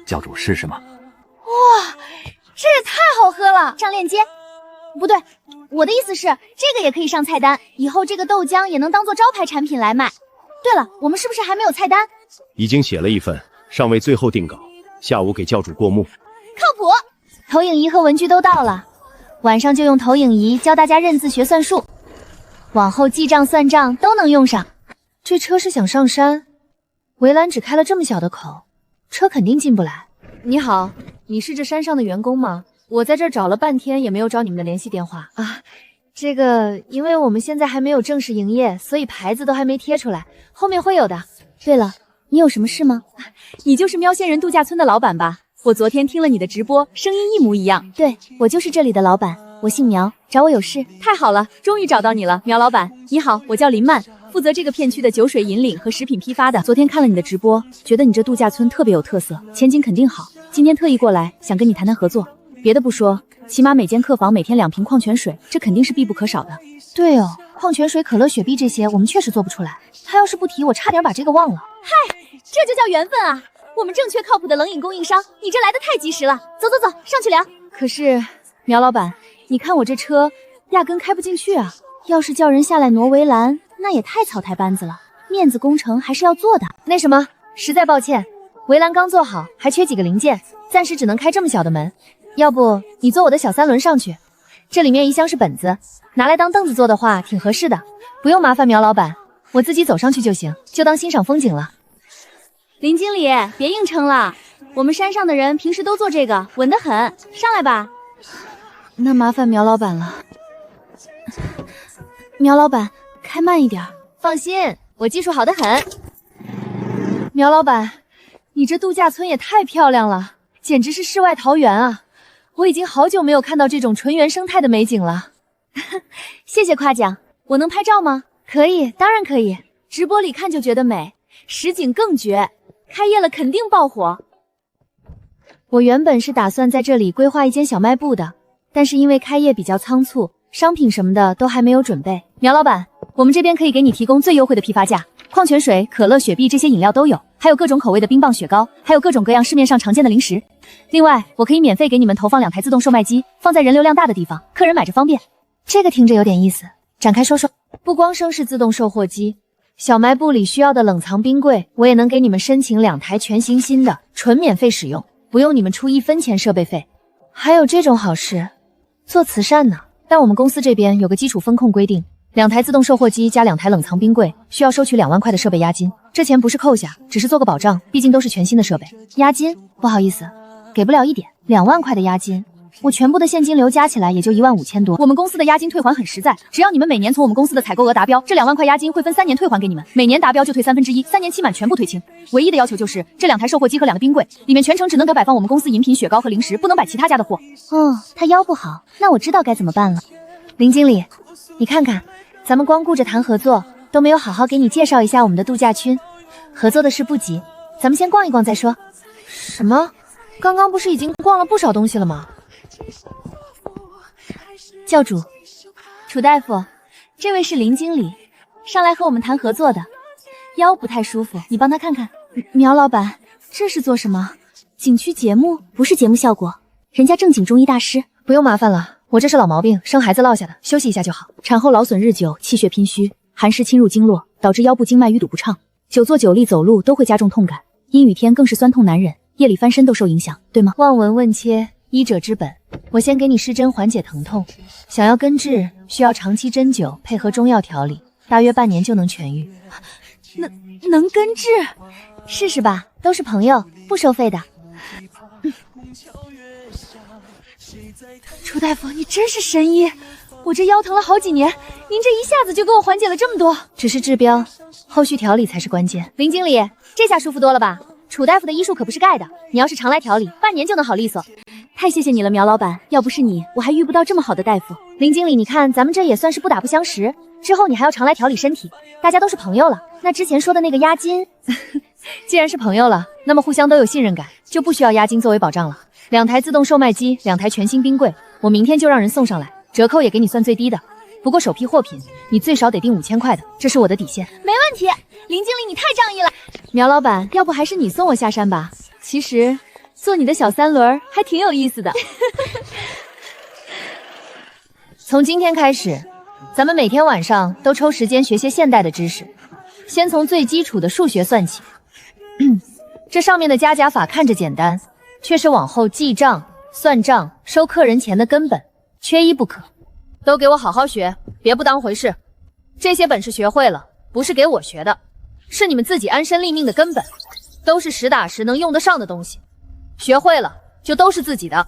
教主试试吗？哇，这也太好喝了！上链接。不对，我的意思是这个也可以上菜单，以后这个豆浆也能当做招牌产品来卖。对了，我们是不是还没有菜单？已经写了一份，尚未最后定稿，下午给教主过目。靠谱。投影仪和文具都到了，晚上就用投影仪教大家认字学算术，往后记账算账都能用上。这车是想上山，围栏只开了这么小的口，车肯定进不来。你好，你是这山上的员工吗？我在这儿找了半天也没有找你们的联系电话啊。这个，因为我们现在还没有正式营业，所以牌子都还没贴出来，后面会有的。对了，你有什么事吗？你就是喵仙人度假村的老板吧？我昨天听了你的直播，声音一模一样。对，我就是这里的老板，我姓苗，找我有事。太好了，终于找到你了，苗老板。你好，我叫林曼，负责这个片区的酒水引领和食品批发的。昨天看了你的直播，觉得你这度假村特别有特色，前景肯定好。今天特意过来，想跟你谈谈合作。别的不说，起码每间客房每天2瓶矿泉水，这肯定是必不可少的。对哦，矿泉水、可乐、雪碧这些我们确实做不出来。他要是不提，我差点把这个忘了。嗨，这就叫缘分啊！我们正缺靠谱的冷饮供应商，你这来的太及时了。走走走，上去聊。可是苗老板，你看我这车压根开不进去啊！要是叫人下来挪围栏，那也太草台班子了。面子工程还是要做的。那什么，实在抱歉，围栏刚做好，还缺几个零件，暂时只能开这么小的门。要不你坐我的小3轮上去，这里面一箱是本子，拿来当凳子坐的话挺合适的。不用麻烦苗老板，我自己走上去就行，就当欣赏风景了。林经理，别硬撑了，我们山上的人平时都做这个，稳得很，上来吧。那麻烦苗老板了。苗老板，开慢一点。放心，我技术好得很。苗老板，你这度假村也太漂亮了，简直是世外桃源啊！我已经好久没有看到这种纯原生态的美景了。谢谢夸奖，我能拍照吗？可以，当然可以。直播里看就觉得美，实景更绝，开业了肯定爆火。我原本是打算在这里规划一间小卖部的，但是因为开业比较仓促，商品什么的都还没有准备。苗老板，我们这边可以给你提供最优惠的批发价，矿泉水、可乐、雪碧这些饮料都有，还有各种口味的冰棒、雪糕，还有各种各样市面上常见的零食。另外，我可以免费给你们投放2台自动售卖机，放在人流量大的地方，客人买着方便。这个听着有点意思，展开说说。不光生是自动售货机，小卖部里需要的冷藏冰柜，我也能给你们申请2台全新新的，纯免费使用，不用你们出1分钱设备费。还有这种好事，做慈善呢。但我们公司这边有个基础风控规定，2台自动售货机加2台冷藏冰柜，需要收取2万块的设备押金。这钱不是扣下，只是做个保障，毕竟都是全新的设备。押金？不好意思，给不了1点。2万块的押金，我全部的现金流加起来也就15000多。我们公司的押金退还很实在，只要你们每年从我们公司的采购额达标，这2万块押金会分3年退还给你们，每年达标就退1/3，3年期满全部退清。唯一的要求就是这2台售货机和2个冰柜里面全程只能摆放我们公司饮品、雪糕和零食，不能摆其他家的货。哦，他腰不好，那我知道该怎么办了。林经理，你看看，咱们光顾着谈合作，都没有好好给你介绍一下我们的度假村。合作的事不急，咱们先逛一逛再说。什么？刚刚不是已经逛了不少东西了吗？教主，楚大夫，这位是林经理，上来和我们谈合作的，腰不太舒服，你帮他看看。苗老板，这是做什么？景区节目？不是节目效果，人家正经中医大师。不用麻烦了，我这是老毛病，生孩子落下的，休息一下就好。产后劳损日久，气血拼虚，寒湿侵入经络，导致腰部经脉淤堵不畅，久坐久立走路都会加重痛感，阴雨天更是酸痛难忍，夜里翻身都受影响，对吗？望闻问切，医者之本。我先给你施针缓解疼痛，想要根治，需要长期针灸配合中药调理，大约半年就能痊愈。能根治？试试吧，都是朋友，不收费的。楚大夫，你真是神医！我这腰疼了好几年，您这一下子就给我缓解了这么多。只是治标，后续调理才是关键。林经理，这下舒服多了吧？楚大夫的医术可不是盖的，你要是常来调理，半年就能好利索。太谢谢你了，苗老板，要不是你，我还遇不到这么好的大夫。林经理，你看咱们这也算是不打不相识，之后你还要常来调理身体，大家都是朋友了。那之前说的那个押金，既然是朋友了，那么互相都有信任感，就不需要押金作为保障了。2台自动售卖机，2台全新冰柜，我明天就让人送上来，折扣也给你算最低的。不过首批货品你最少得定5000块的，这是我的底线。没问题，林经理你太仗义了。苗老板，要不还是你送我下山吧？其实做你的小三轮还挺有意思的。从今天开始，咱们每天晚上都抽时间学些现代的知识，先从最基础的数学算起。这上面的加减法看着简单，却是往后记账、算账、收客人钱的根本，缺一不可。都给我好好学，别不当回事。这些本事学会了，不是给我学的，是你们自己安身立命的根本，都是实打实能用得上的东西。学会了就都是自己的。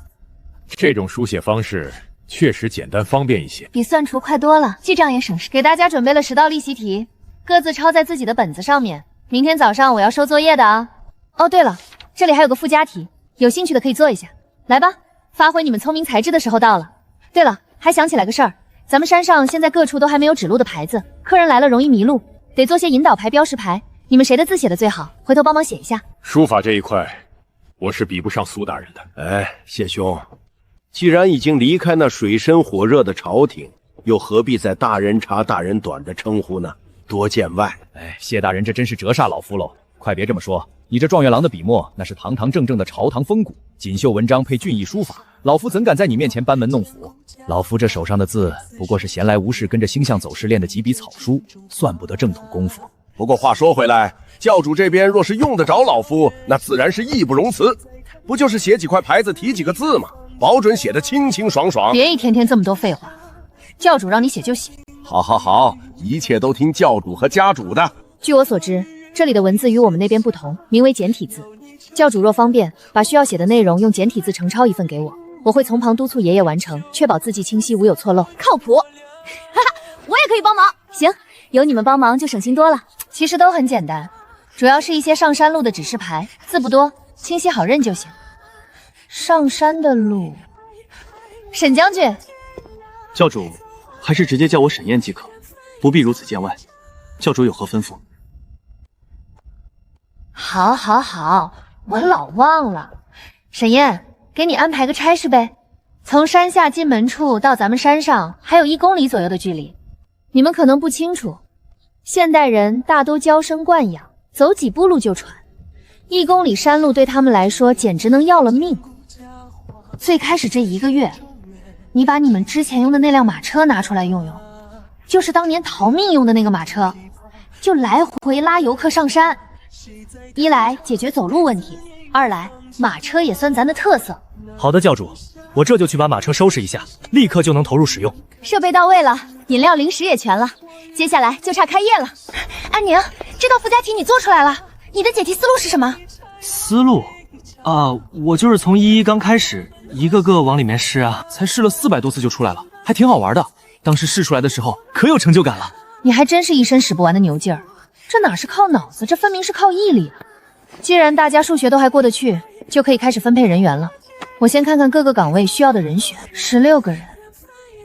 这种书写方式确实简单方便一些，比算图快多了，记账也省事。给大家准备了10道例习题，各自抄在自己的本子上面。明天早上我要收作业的啊。哦，对了，这里还有个附加题，有兴趣的可以做一下。来吧，发挥你们聪明才智的时候到了。对了，还想起来个事儿，咱们山上现在各处都还没有指路的牌子，客人来了容易迷路，得做些引导牌、标识牌。你们谁的字写的最好？回头帮忙写一下。书法这一块，我是比不上苏大人的。哎，谢兄，既然已经离开那水深火热的朝廷，又何必在大人长大人短的称呼呢？多见外。哎，谢大人这真是折煞老夫喽！快别这么说，你这状元郎的笔墨那是堂堂正正的朝堂风骨，锦绣文章配俊逸书法，老夫怎敢在你面前班门弄斧？老夫这手上的字不过是闲来无事跟着星象走势练的几笔草书，算不得正统功夫。不过话说回来，教主这边若是用得着老夫，那自然是义不容辞。不就是写几块牌子提几个字吗？保准写得清清爽爽。别一天天这么多废话，教主让你写就写。好好好，一切都听教主和家主的。据我所知，这里的文字与我们那边不同，名为简体字。教主若方便，把需要写的内容用简体字誊抄一份给我，我会从旁督促爷爷完成，确保字迹清晰，无有错漏。靠谱。哈哈，我也可以帮忙。行，有你们帮忙就省心多了。其实都很简单，主要是一些上山路的指示牌，字不多，清晰好认就行。上山的路，沈将军，教主还是直接叫我沈燕即可，不必如此见外。教主有何吩咐？好，好，好，我老忘了。沈燕，给你安排个差事呗。从山下进门处到咱们山上还有1公里左右的距离。你们可能不清楚，现代人大都娇生惯养，走几步路就喘，1公里山路对他们来说简直能要了命。最开始这1个月，你把你们之前用的那辆马车拿出来用用，就是当年逃命用的那个马车，就来回拉游客上山。一来解决走路问题，二来马车也算咱的特色。好的，教主，我这就去把马车收拾一下，立刻就能投入使用。设备到位了，饮料零食也全了，接下来就差开业了。安宁，这道附加题你做出来了，你的解题思路是什么？思路啊，我就是从一刚开始，一个个往里面试啊，才试了400多次就出来了，还挺好玩的。当时试出来的时候，可有成就感了。你还真是一身使不完的牛劲儿，这哪是靠脑子，这分明是靠毅力啊！既然大家数学都还过得去，就可以开始分配人员了。我先看看各个岗位需要的人选，16个人，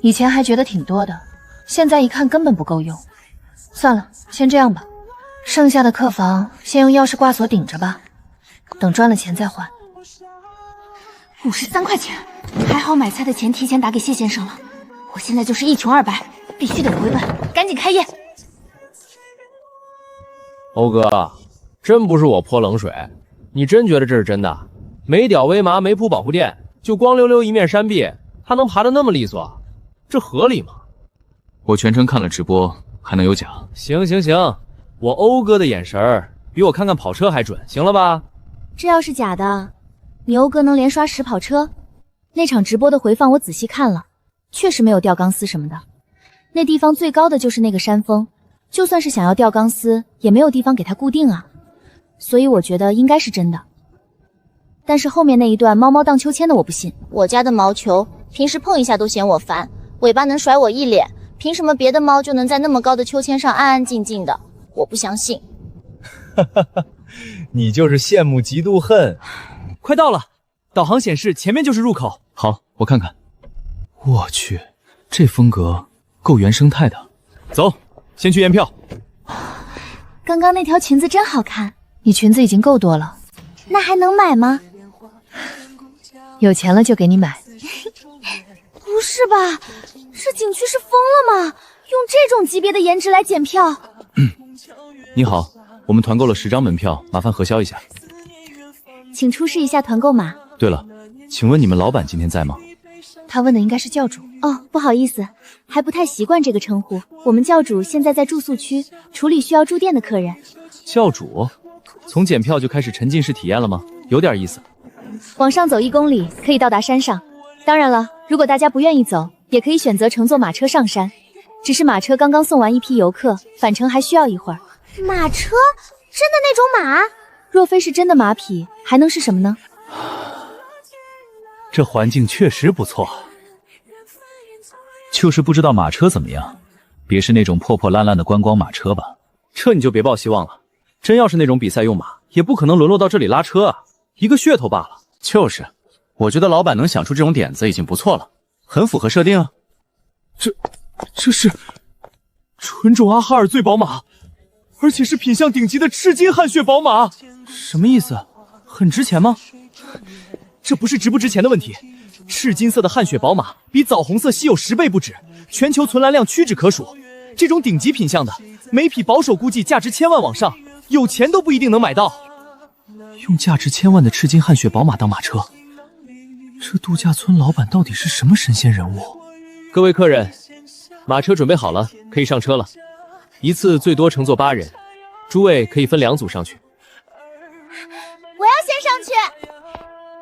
以前还觉得挺多的，现在一看根本不够用。算了，先这样吧，剩下的客房先用钥匙挂锁顶着吧，等赚了钱再还。53块钱，还好买菜的钱提前打给谢先生了。我现在就是一穷二白，必须得回本，赶紧开业。欧哥，真不是我泼冷水，你真觉得这是真的？没屌威麻，没铺保护垫，就光溜溜一面山壁，他能爬得那么利索，这合理吗？我全程看了直播，还能有假？行行行，我欧哥的眼神儿比我看看跑车还准，行了吧？这要是假的，你欧哥能连刷10跑车？那场直播的回放我仔细看了，确实没有吊钢丝什么的。那地方最高的就是那个山峰，就算是想要吊钢丝，也没有地方给它固定啊。所以我觉得应该是真的。但是后面那一段猫猫荡秋千的我不信。我家的毛球平时碰一下都嫌我烦，尾巴能甩我一脸，凭什么别的猫就能在那么高的秋千上安安静静的？我不相信。你就是羡慕嫉妒恨。快到了，导航显示前面就是入口。好，我看看。我去，这风格够原生态的。走，先去验票。刚刚那条裙子真好看。你裙子已经够多了，那还能买吗？有钱了就给你买。不是吧？这景区是疯了吗？用这种级别的颜值来检票？你好，我们团购了10张门票，麻烦核销一下。请出示一下团购码。对了，请问你们老板今天在吗？他问的应该是教主。哦，不好意思，还不太习惯这个称呼。我们教主现在在住宿区处理需要住店的客人。教主？从检票就开始沉浸式体验了吗？有点意思。往上走1公里可以到达山上。当然了，如果大家不愿意走，也可以选择乘坐马车上山。只是马车刚刚送完一批游客，返程还需要一会儿。马车？真的那种马？若非是真的马匹，还能是什么呢？这环境确实不错，就是不知道马车怎么样，别是那种破破烂烂的观光马车吧？这你就别抱希望了，真要是那种比赛用马，也不可能沦落到这里拉车啊，一个噱头罢了。就是，我觉得老板能想出这种点子已经不错了，很符合设定啊。这是纯种阿哈尔醉宝马，而且是品相顶级的赤金汗血宝马。什么意思？很值钱吗？这不是值不值钱的问题，赤金色的汗血宝马比枣红色稀有10倍不止，全球存栏量屈指可数。这种顶级品相的，每匹保守估计价值1000万往上，有钱都不一定能买到。用价值1000万的赤金汗血宝马当马车，这度假村老板到底是什么神仙人物？各位客人，马车准备好了，可以上车了。一次最多乘坐8人，诸位可以分2组上去。我要先上去。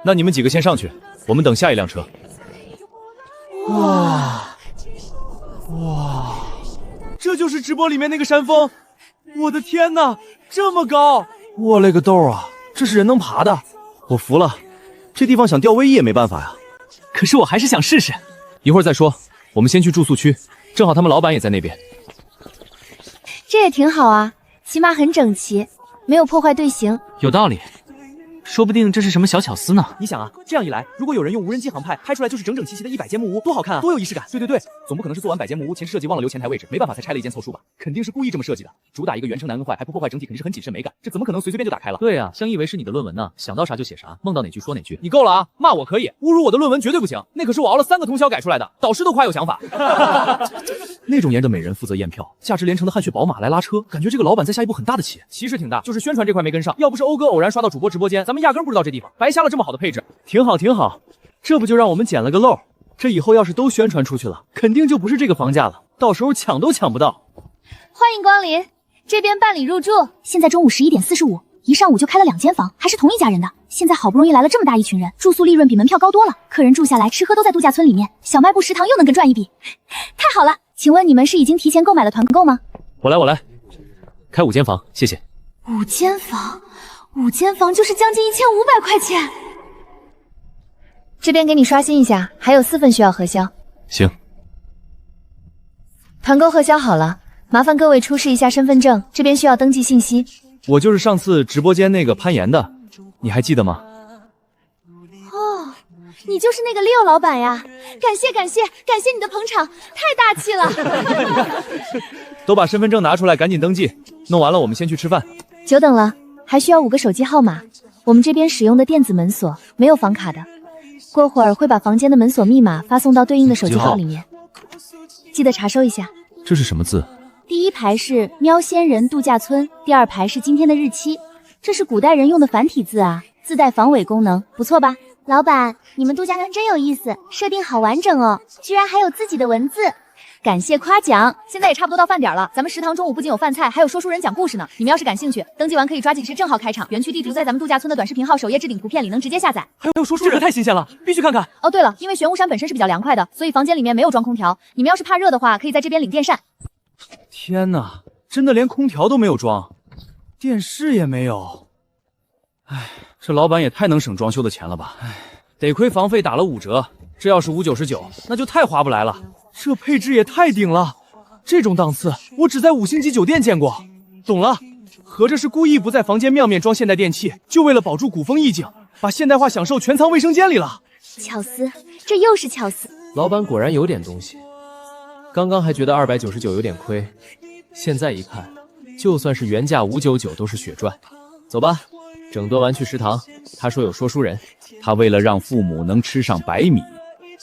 那你们几个先上去，我们等下一辆车。哇，这就是直播里面那个山峰！我的天哪，这么高！我勒个豆啊，这是人能爬的！我服了，这地方想吊威也没办法呀。可是我还是想试试。一会儿再说，我们先去住宿区，正好他们老板也在那边。这也挺好啊，起码很整齐，没有破坏队形。有道理。说不定这是什么小巧思呢？你想啊，这样一来，如果有人用无人机航拍拍出来就是整整齐齐的100间木屋，多好看啊，多有仪式感！对，总不可能是做完100间木屋前设计忘了留前台位置，没办法才拆了一间凑数吧？肯定是故意这么设计的，主打一个原城难摁坏，还不破坏整体，肯定是很谨慎美感。这怎么可能随便就打开了？对啊，相以为是你的论文呢，想到啥就写啥，梦到哪句说哪句。你够了啊！骂我可以，侮辱我的论文绝对不行，那可是我熬了3个通宵改出来的，导师都夸有想法。那种颜值的美人负责验票，价值连城的汗血宝马来拉车，感觉这个老板在下一步很大的棋，其实挺大，就是宣传这块没跟上。要不是欧哥偶然刷到主播直播间，咱们压根不知道这地方。白瞎了这么好的配置。挺好，这不就让我们捡了个漏？这以后要是都宣传出去了，肯定就不是这个房价了，到时候抢都抢不到。欢迎光临，这边办理入住。现在中午11点45，一上午就开了2间房，还是同一家人的。现在好不容易来了这么大一群人，住宿利润比门票高多了，客人住下来吃喝都在度假村里面，小卖部食堂又能跟赚一笔，太好了！请问你们是已经提前购买了团购吗？我来，开5间房，谢谢。5间房就是将近1500块钱。这边给你刷新一下，还有4份需要核销。行。团购核销好了，麻烦各位出示一下身份证，这边需要登记信息。我就是上次直播间那个攀岩的，你还记得吗？哦，你就是那个 Leo 老板呀！感谢你的捧场，太大气了。都把身份证拿出来，赶紧登记，弄完了我们先去吃饭。久等了，还需要5个手机号码。我们这边使用的电子门锁没有房卡的，过会儿会把房间的门锁密码发送到对应的手机号里面，记得查收一下。这是什么字？第1排是喵仙人度假村，第2排是今天的日期。这是古代人用的繁体字啊，自带防伪功能，不错吧？老板，你们度假村真有意思，设定好完整哦，居然还有自己的文字。感谢夸奖。现在也差不多到饭点了，咱们食堂中午不仅有饭菜，还有说书人讲故事呢。你们要是感兴趣，登记完可以抓紧时正好开场。园区地图在咱们度假村的短视频号首页置顶图片里能直接下载。还有说书人，这个太新鲜了，必须看看。哦，对了，因为玄武山本身是比较凉快的，所以房间里面没有装空调。你们要是怕热的话，可以在这边领电扇。天哪，真的连空调都没有装，电视也没有。唉，这老板也太能省装修的钱了吧？唉，得亏房费打了5折，这要是599，那就太划不来了。这配置也太顶了，这种档次我只在5星级酒店见过。懂了，合着是故意不在房间面装现代电器，就为了保住古风意境，把现代化享受全藏卫生间里了。巧思，这又是巧思。老板果然有点东西，刚刚还觉得299有点亏，现在一看，就算是原价599都是血赚。走吧，整顿完去食堂。他说有说书人，他为了让父母能吃上白米，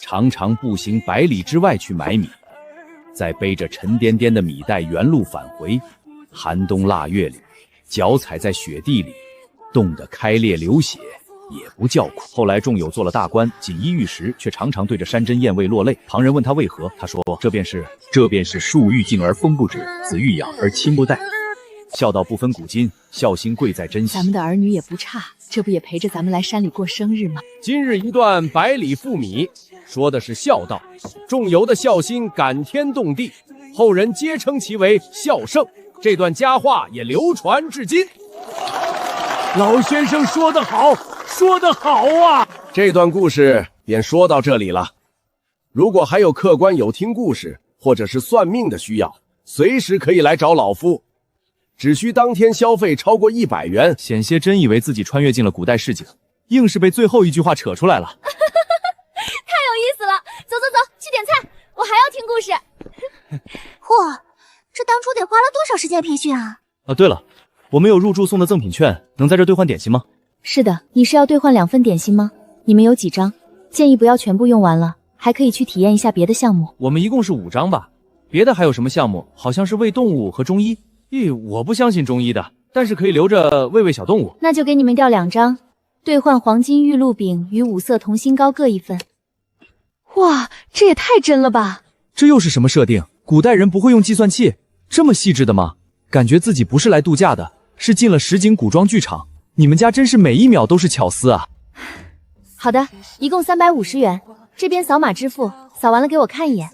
常常步行100里之外去买米，再背着沉甸甸的米袋原路返回。寒冬腊月里，脚踩在雪地里，冻得开裂流血，也不叫苦。后来仲有做了大官，锦衣玉食，却常常对着山珍燕味落泪。旁人问他为何，他说：“这便是树欲静而风不止，子欲养而亲不待。孝道不分古今，孝心贵在珍惜。”咱们的儿女也不差，这不也陪着咱们来山里过生日吗？今日一段百里赴米，说的是孝道，仲由的孝心感天动地，后人皆称其为孝圣。这段佳话也流传至今。老先生说得好，说得好啊！这段故事便说到这里了。如果还有客官有听故事或者是算命的需要，随时可以来找老夫，只需当天消费超过100元。险些真以为自己穿越进了古代市井，硬是被最后一句话扯出来了。太有意思了！走走走，去点菜，我还要听故事。嚯，这当初得花了多少时间培训啊？对了，我们有入住送的赠品券，能在这兑换点心吗？是的，你是要兑换2份点心吗？你们有几张？建议不要全部用完了，还可以去体验一下别的项目。我们一共是5张吧，别的还有什么项目？好像是喂动物和中医。我不相信中医的，但是可以留着喂小动物。那就给你们调2张，兑换黄金玉露饼与5色同心糕各1份。哇，这也太真了吧！这又是什么设定？古代人不会用计算器？这么细致的吗？感觉自己不是来度假的，是进了实景古装剧场。你们家真是每1秒都是巧思啊！好的，一共350元，这边扫码支付，扫完了给我看一眼。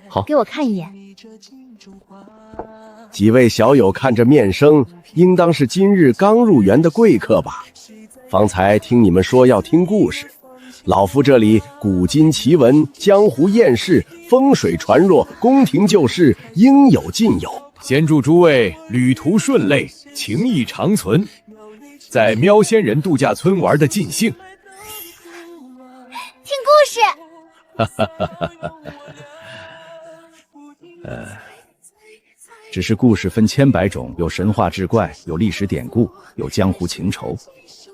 好，给我看一眼。几位小友看着面生，应当是今日刚入园的贵客吧？方才听你们说要听故事，老夫这里古今奇闻、江湖轶事、风水传说、宫廷旧事，应有尽有。先祝诸位旅途顺lợi，情谊长存，在喵仙人度假村玩的尽兴。听故事。只是故事分千百种，有神话志怪，有历史典故，有江湖情仇，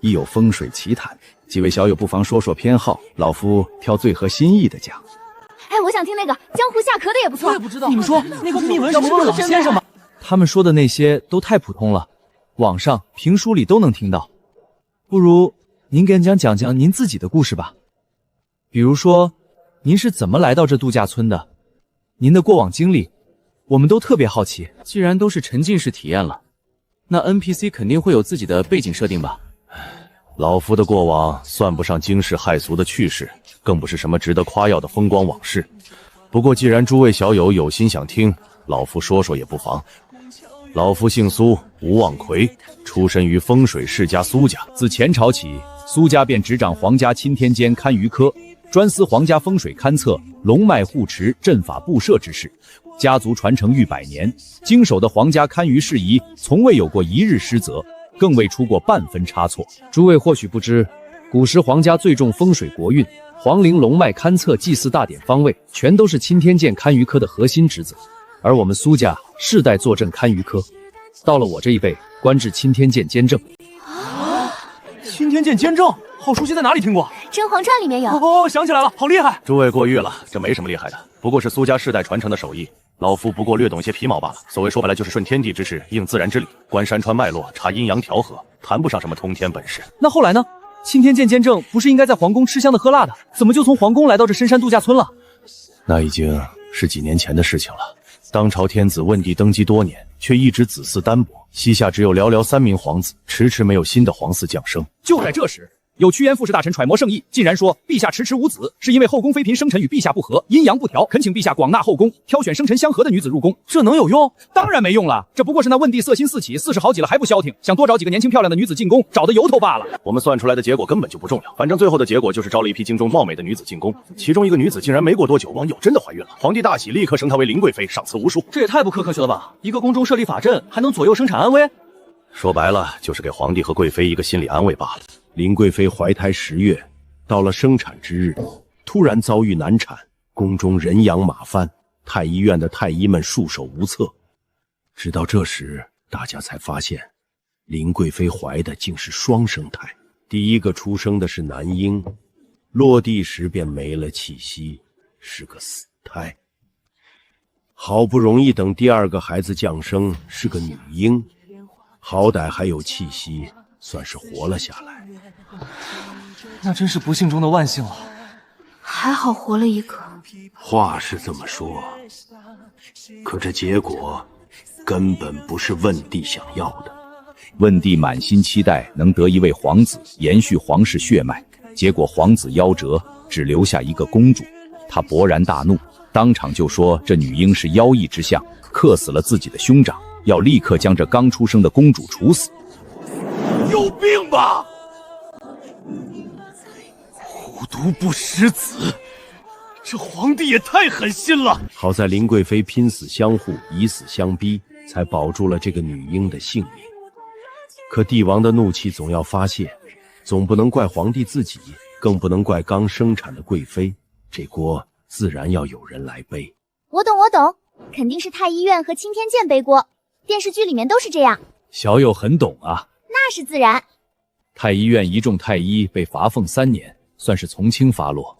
亦有风水奇谈。几位小友不妨说说偏好，老夫挑最合心意的讲。哎，我想听那个江湖下壳的也不错。我也不知道，你们说那个秘闻是不是老先生吗？他们说的那些都太普通了，网上评书里都能听到。不如您给讲讲您自己的故事吧，比如说您是怎么来到这度假村的，您的过往经历，我们都特别好奇。既然都是沉浸式体验了，那 NPC 肯定会有自己的背景设定吧？老夫的过往算不上惊世骇俗的趣事，更不是什么值得夸耀的风光往事。不过既然诸位小友有心想听，老夫说说也不妨。老夫姓苏，吴望奎，出身于风水世家苏家。自前朝起，苏家便执掌皇家钦天监堪舆科，专司皇家风水勘测、龙脉护持、阵法布设之事。家族传承逾100年，经手的皇家堪舆事宜，从未有过一日失责，更未出过半分差错。诸位或许不知，古时皇家最重风水国运，皇陵龙脉勘测、祭祀大典方位，全都是钦天监堪舆科的核心职责。而我们苏家世代坐镇堪舆科，到了我这一辈，官至钦天监监正。钦天监监正，好熟悉，在哪里听过？《甄嬛传》里面有。哦，想起来了，好厉害！诸位过誉了，这没什么厉害的，不过是苏家世代传承的手艺。老夫不过略懂些皮毛罢了。所谓说白了，就是顺天地之势，应自然之理，观山川脉络，察阴阳调和，谈不上什么通天本事。那后来呢？钦天监监正不是应该在皇宫吃香的喝辣的，怎么就从皇宫来到这深山度假村了？那已经是几年前的事情了。当朝天子问帝登基多年，却一直子嗣单薄，膝下只有寥寥3名皇子，迟迟没有新的皇嗣降生。就在这时，有趋炎附势大臣揣摩圣意，竟然说陛下迟迟无子，是因为后宫妃嫔生辰与陛下不合，阴阳不调，恳请陛下广纳后宫，挑选生辰相合的女子入宫。这能有用？当然没用了，这不过是那问帝色心四起，40好几了还不消停，想多找几个年轻漂亮的女子进宫，找的由头罢了。我们算出来的结果根本就不重要，反正最后的结果就是招了一批京中貌美的女子进宫，其中一个女子竟然没过多久，网友真的怀孕了。皇帝大喜，立刻升她为林贵妃，赏赐无数。这也太不科学了吧！一个宫中设立法阵，还能左右生产安危？说白了，就是给皇帝和贵妃一个心理安慰罢了。林贵妃怀胎10月，到了生产之日，突然遭遇难产，宫中人仰马翻，太医院的太医们束手无策。直到这时，大家才发现，林贵妃怀的竟是双生胎。第一个出生的是男婴，落地时便没了气息，是个死胎。好不容易等第二个孩子降生，是个女婴，好歹还有气息，算是活了下来。那真是不幸中的万幸了。还好活了一个。话是这么说，可这结果根本不是问帝想要的。问帝满心期待能得一位皇子，延续皇室血脉，结果皇子夭折，只留下一个公主。他勃然大怒，当场就说这女婴是妖异之相，克死了自己的兄长，要立刻将这刚出生的公主处死。有病吧！虎毒不食子，这皇帝也太狠心了。好在林贵妃拼死相护，以死相逼，才保住了这个女婴的性命。可帝王的怒气总要发泄，总不能怪皇帝自己，更不能怪刚生产的贵妃，这锅自然要有人来背。我懂，肯定是太医院和青天剑背锅，电视剧里面都是这样。小友很懂啊。那是自然。太医院一众太医被罚俸3年，算是从轻发落。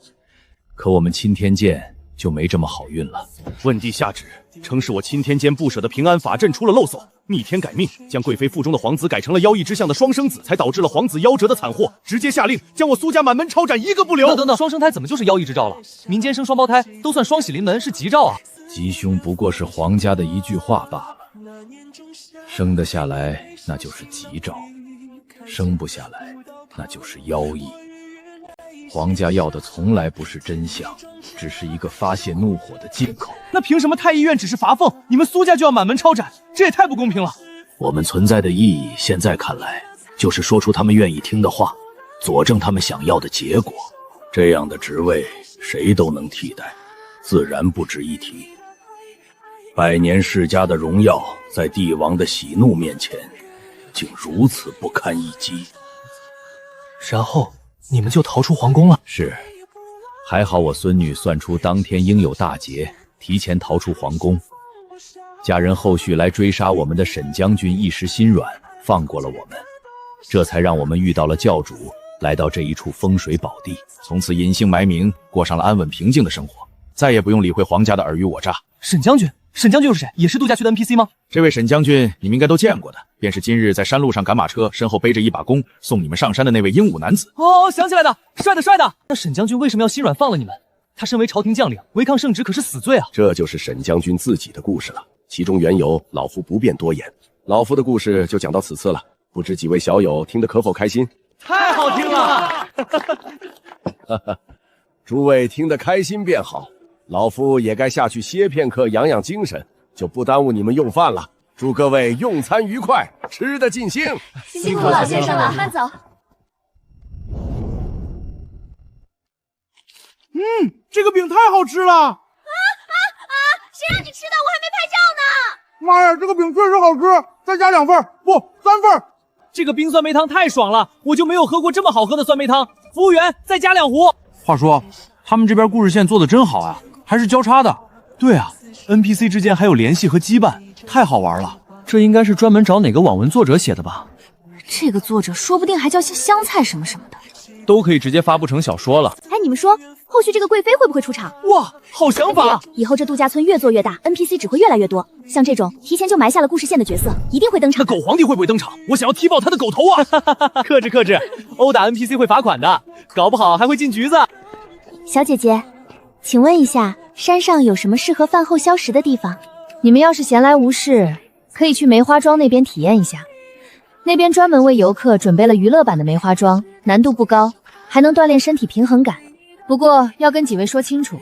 可我们青天剑就没这么好运了。问帝下旨，称是我青天监不舍的平安法阵出了漏叟，逆天改命，将贵妃腹中的皇子改成了妖异之相的双生子，才导致了皇子夭折的惨祸。直接下令将我苏家满门抄斩，一个不留。等，双生胎怎么就是妖异之兆了？民间生双胞胎都算双喜临门，是吉兆啊。吉凶不过是皇家的一句话罢了，生得下来那就是吉兆，生不下来那就是妖异。皇家要的从来不是真相，只是一个发泄怒火的借口。那凭什么太医院只是罚俸，你们苏家就要满门抄斩？这也太不公平了。我们存在的意义，现在看来就是说出他们愿意听的话，佐证他们想要的结果。这样的职位谁都能替代，自然不值一提。百年世家的荣耀，在帝王的喜怒面前，竟如此不堪一击。然后你们就逃出皇宫了？是，还好我孙女算出当天应有大劫，提前逃出皇宫。家人后续来追杀我们的沈将军一时心软，放过了我们，这才让我们遇到了教主，来到这一处风水宝地，从此隐姓埋名，过上了安稳平静的生活，再也不用理会皇家的尔虞我诈。沈将军又是谁？也是度假区的 NPC 吗？这位沈将军你们应该都见过的，便是今日在山路上赶马车，身后背着一把弓送你们上山的那位英武男子。哦，想起来的，帅的。那沈将军为什么要心软放了你们？他身为朝廷将领，违抗圣旨可是死罪啊。这就是沈将军自己的故事了，其中缘由老夫不便多言。老夫的故事就讲到此次了，不知几位小友听得可否开心？太好听了。诸位听得开心便好，老夫也该下去歇片刻，养养精神，就不耽误你们用饭了。祝各位用餐愉快，吃得尽兴。辛苦老先生了，慢走。这个饼太好吃了！谁让你吃的？我还没拍照呢。妈呀，这个饼确实好吃，再加2份，不3份。这个冰酸梅汤太爽了，我就没有喝过这么好喝的酸梅汤。服务员，再加2壶。话说，他们这边故事线做的真好啊，还是交叉的。对啊 ，NPC 之间还有联系和羁绊，太好玩了。这应该是专门找哪个网文作者写的吧？这个作者说不定还叫香菜什么什么的，都可以直接发布成小说了。哎，你们说后续这个贵妃会不会出场？哇，好想法！以后这度假村越做越大 ，NPC 只会越来越多。像这种提前就埋下了故事线的角色，一定会登场。那狗皇帝会不会登场？我想要踢爆他的狗头啊！克制，殴打 NPC 会罚款的，搞不好还会进局子。小姐姐，请问一下，山上有什么适合饭后消食的地方？你们要是闲来无事，可以去梅花庄那边体验一下。那边专门为游客准备了娱乐版的梅花桩，难度不高，还能锻炼身体平衡感。不过要跟几位说清楚，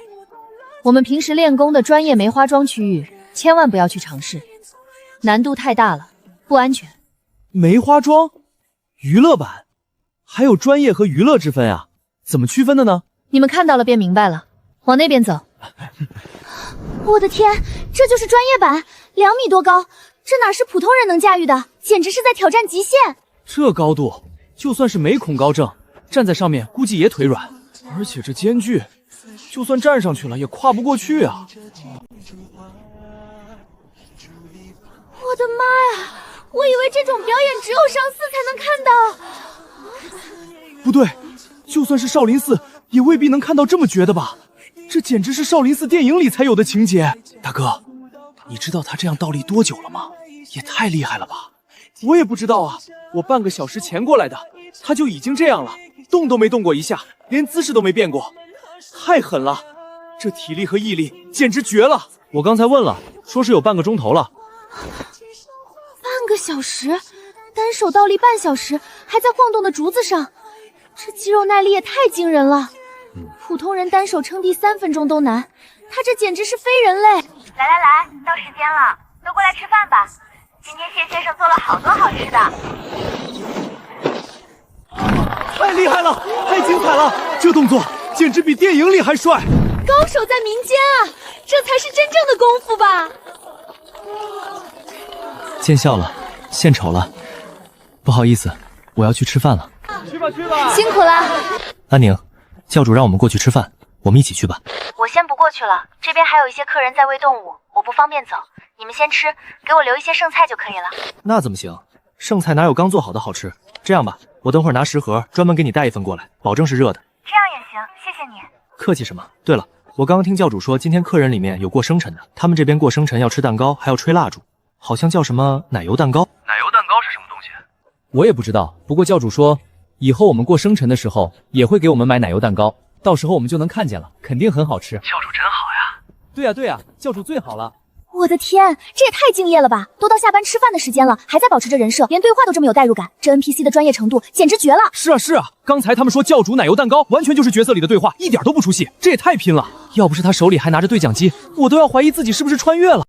我们平时练功的专业梅花桩区域，千万不要去尝试，难度太大了，不安全。梅花桩、娱乐版，还有专业和娱乐之分啊？怎么区分的呢？你们看到了便明白了，往那边走。我的天，这就是专业版，2米多高，这哪是普通人能驾驭的，简直是在挑战极限。这高度，就算是没恐高症，站在上面估计也腿软。而且这间距，就算站上去了也跨不过去啊！我的妈呀！我以为这种表演只有上4才能看到。不对，就算是少林寺也未必能看到这么绝的吧？这简直是少林寺电影里才有的情节。大哥，你知道他这样倒立多久了吗？也太厉害了吧！我也不知道啊，我半个小时前过来的，他就已经这样了，动都没动过一下，连姿势都没变过，太狠了！这体力和毅力简直绝了。我刚才问了，说是有半个钟头了。半个小时，单手倒立半小时，还在晃动的竹子上，这肌肉耐力也太惊人了。普通人单手撑地3分钟都难，他这简直是非人类。来来来，到时间了，都过来吃饭吧。今天谢先生做了好多好吃的。太厉害了，太精彩了！这动作简直比电影里还帅。高手在民间啊，这才是真正的功夫吧。见笑了，献丑了，不好意思，我要去吃饭了。去吧去吧，辛苦了。安宁，教主让我们过去吃饭，我们一起去吧。我先不过去了，这边还有一些客人在喂动物，我不方便走。你们先吃，给我留一些剩菜就可以了。那怎么行？剩菜哪有刚做好的好吃？这样吧，我等会儿拿食盒专门给你带一份过来，保证是热的。这样也行，谢谢你。客气什么？对了，我刚刚听教主说，今天客人里面有过生辰的，他们这边过生辰要吃蛋糕，还要吹蜡烛，好像叫什么奶油蛋糕。奶油蛋糕是什么东西？我也不知道，不过教主说，以后我们过生辰的时候也会给我们买奶油蛋糕，到时候我们就能看见了，肯定很好吃。教主真好呀！对呀对呀，教主最好了。我的天，这也太敬业了吧！都到下班吃饭的时间了，还在保持着人设，连对话都这么有代入感，这 NPC 的专业程度简直绝了！是啊是啊，刚才他们说教主奶油蛋糕完全就是角色里的对话，一点都不出戏，这也太拼了！要不是他手里还拿着对讲机，我都要怀疑自己是不是穿越了。